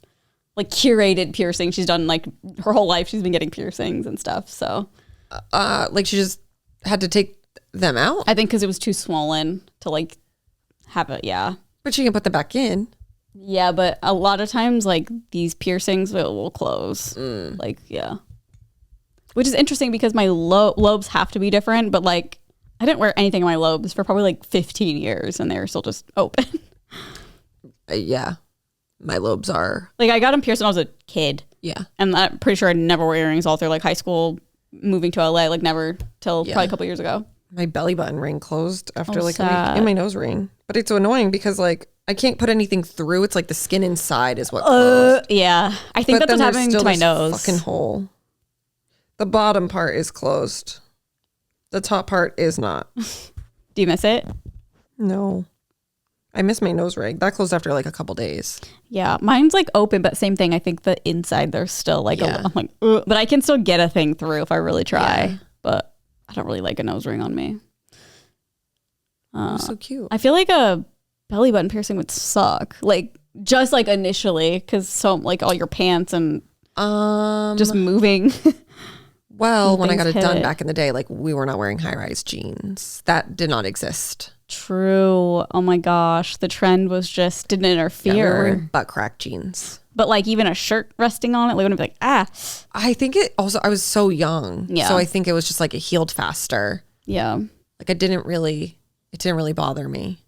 like curated piercings. She's done like her whole life. She's been getting piercings and stuff. So like she just had to take them out? I think because it was too swollen to like have it. Yeah. But she can put them back in. Yeah, but a lot of times, like, these piercings will close. Like, yeah. Which is interesting because my lobes have to be different, but, like, I didn't wear anything in my lobes for probably, like, 15 years, and they were still just open. Yeah. My lobes are... Like, I got them pierced when I was a kid. Yeah. And I'm pretty sure I never wore earrings all through, like, high school, moving to LA, like never till probably a couple years ago. My belly button ring closed after like a sad. week, and my nose ring. But it's so annoying because like I can't put anything through. It's like the skin inside is what closed. Yeah, I think that's what's happening to my nose. Fucking hole. The bottom part is closed. The top part is not. Do you miss it? No. I miss my nose ring. That closed after like a couple days. Yeah, mine's like open, but same thing. I think the inside there's still like I'm like, ugh. But I can still get a thing through if I really try. Yeah. But I don't really like a nose ring on me. So cute. I feel like a belly button piercing would suck. Like just like initially, because so like all your pants and just moving. Well, when I got it done hit. back in the day, like we were not wearing high-rise jeans. That did not exist. True. Oh my gosh, the trend was just didn't interfere. Yeah, we were wearing butt crack jeans. But like even a shirt resting on it, like wouldn't be like I think it also, I was so young. Yeah. So I think it was just like it healed faster. Yeah. Like it didn't really bother me.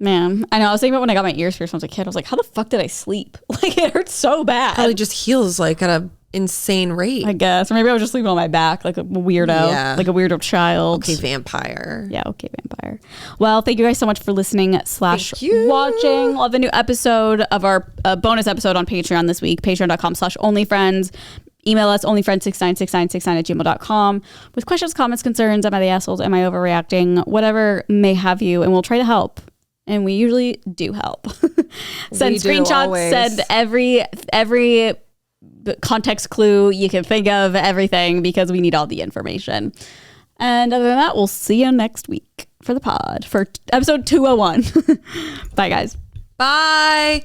Man, I know. I was thinking about when I got my ears pierced when I was a kid. I was like, how the fuck did I sleep? Like it hurts so bad. Probably just heals like at a insane rate. I guess. Or maybe I was just sleeping on my back like a weirdo. Yeah. Like a weirdo child. Okay, vampire. Yeah, okay, vampire. Well, thank you guys so much for listening / Thank you. watching. We'll have a new episode of our bonus episode on Patreon this week, patreon.com/onlyfriends. Email us onlyfriends696969@gmail.com with questions, comments, concerns. Am I the assholes? Am I overreacting? Whatever may have you, and we'll try to help. And we usually do help. Send screenshots, send every context clue you can think of, everything, because we need all the information. And other than that, we'll see you next week for the pod for episode 201. Bye, guys. Bye.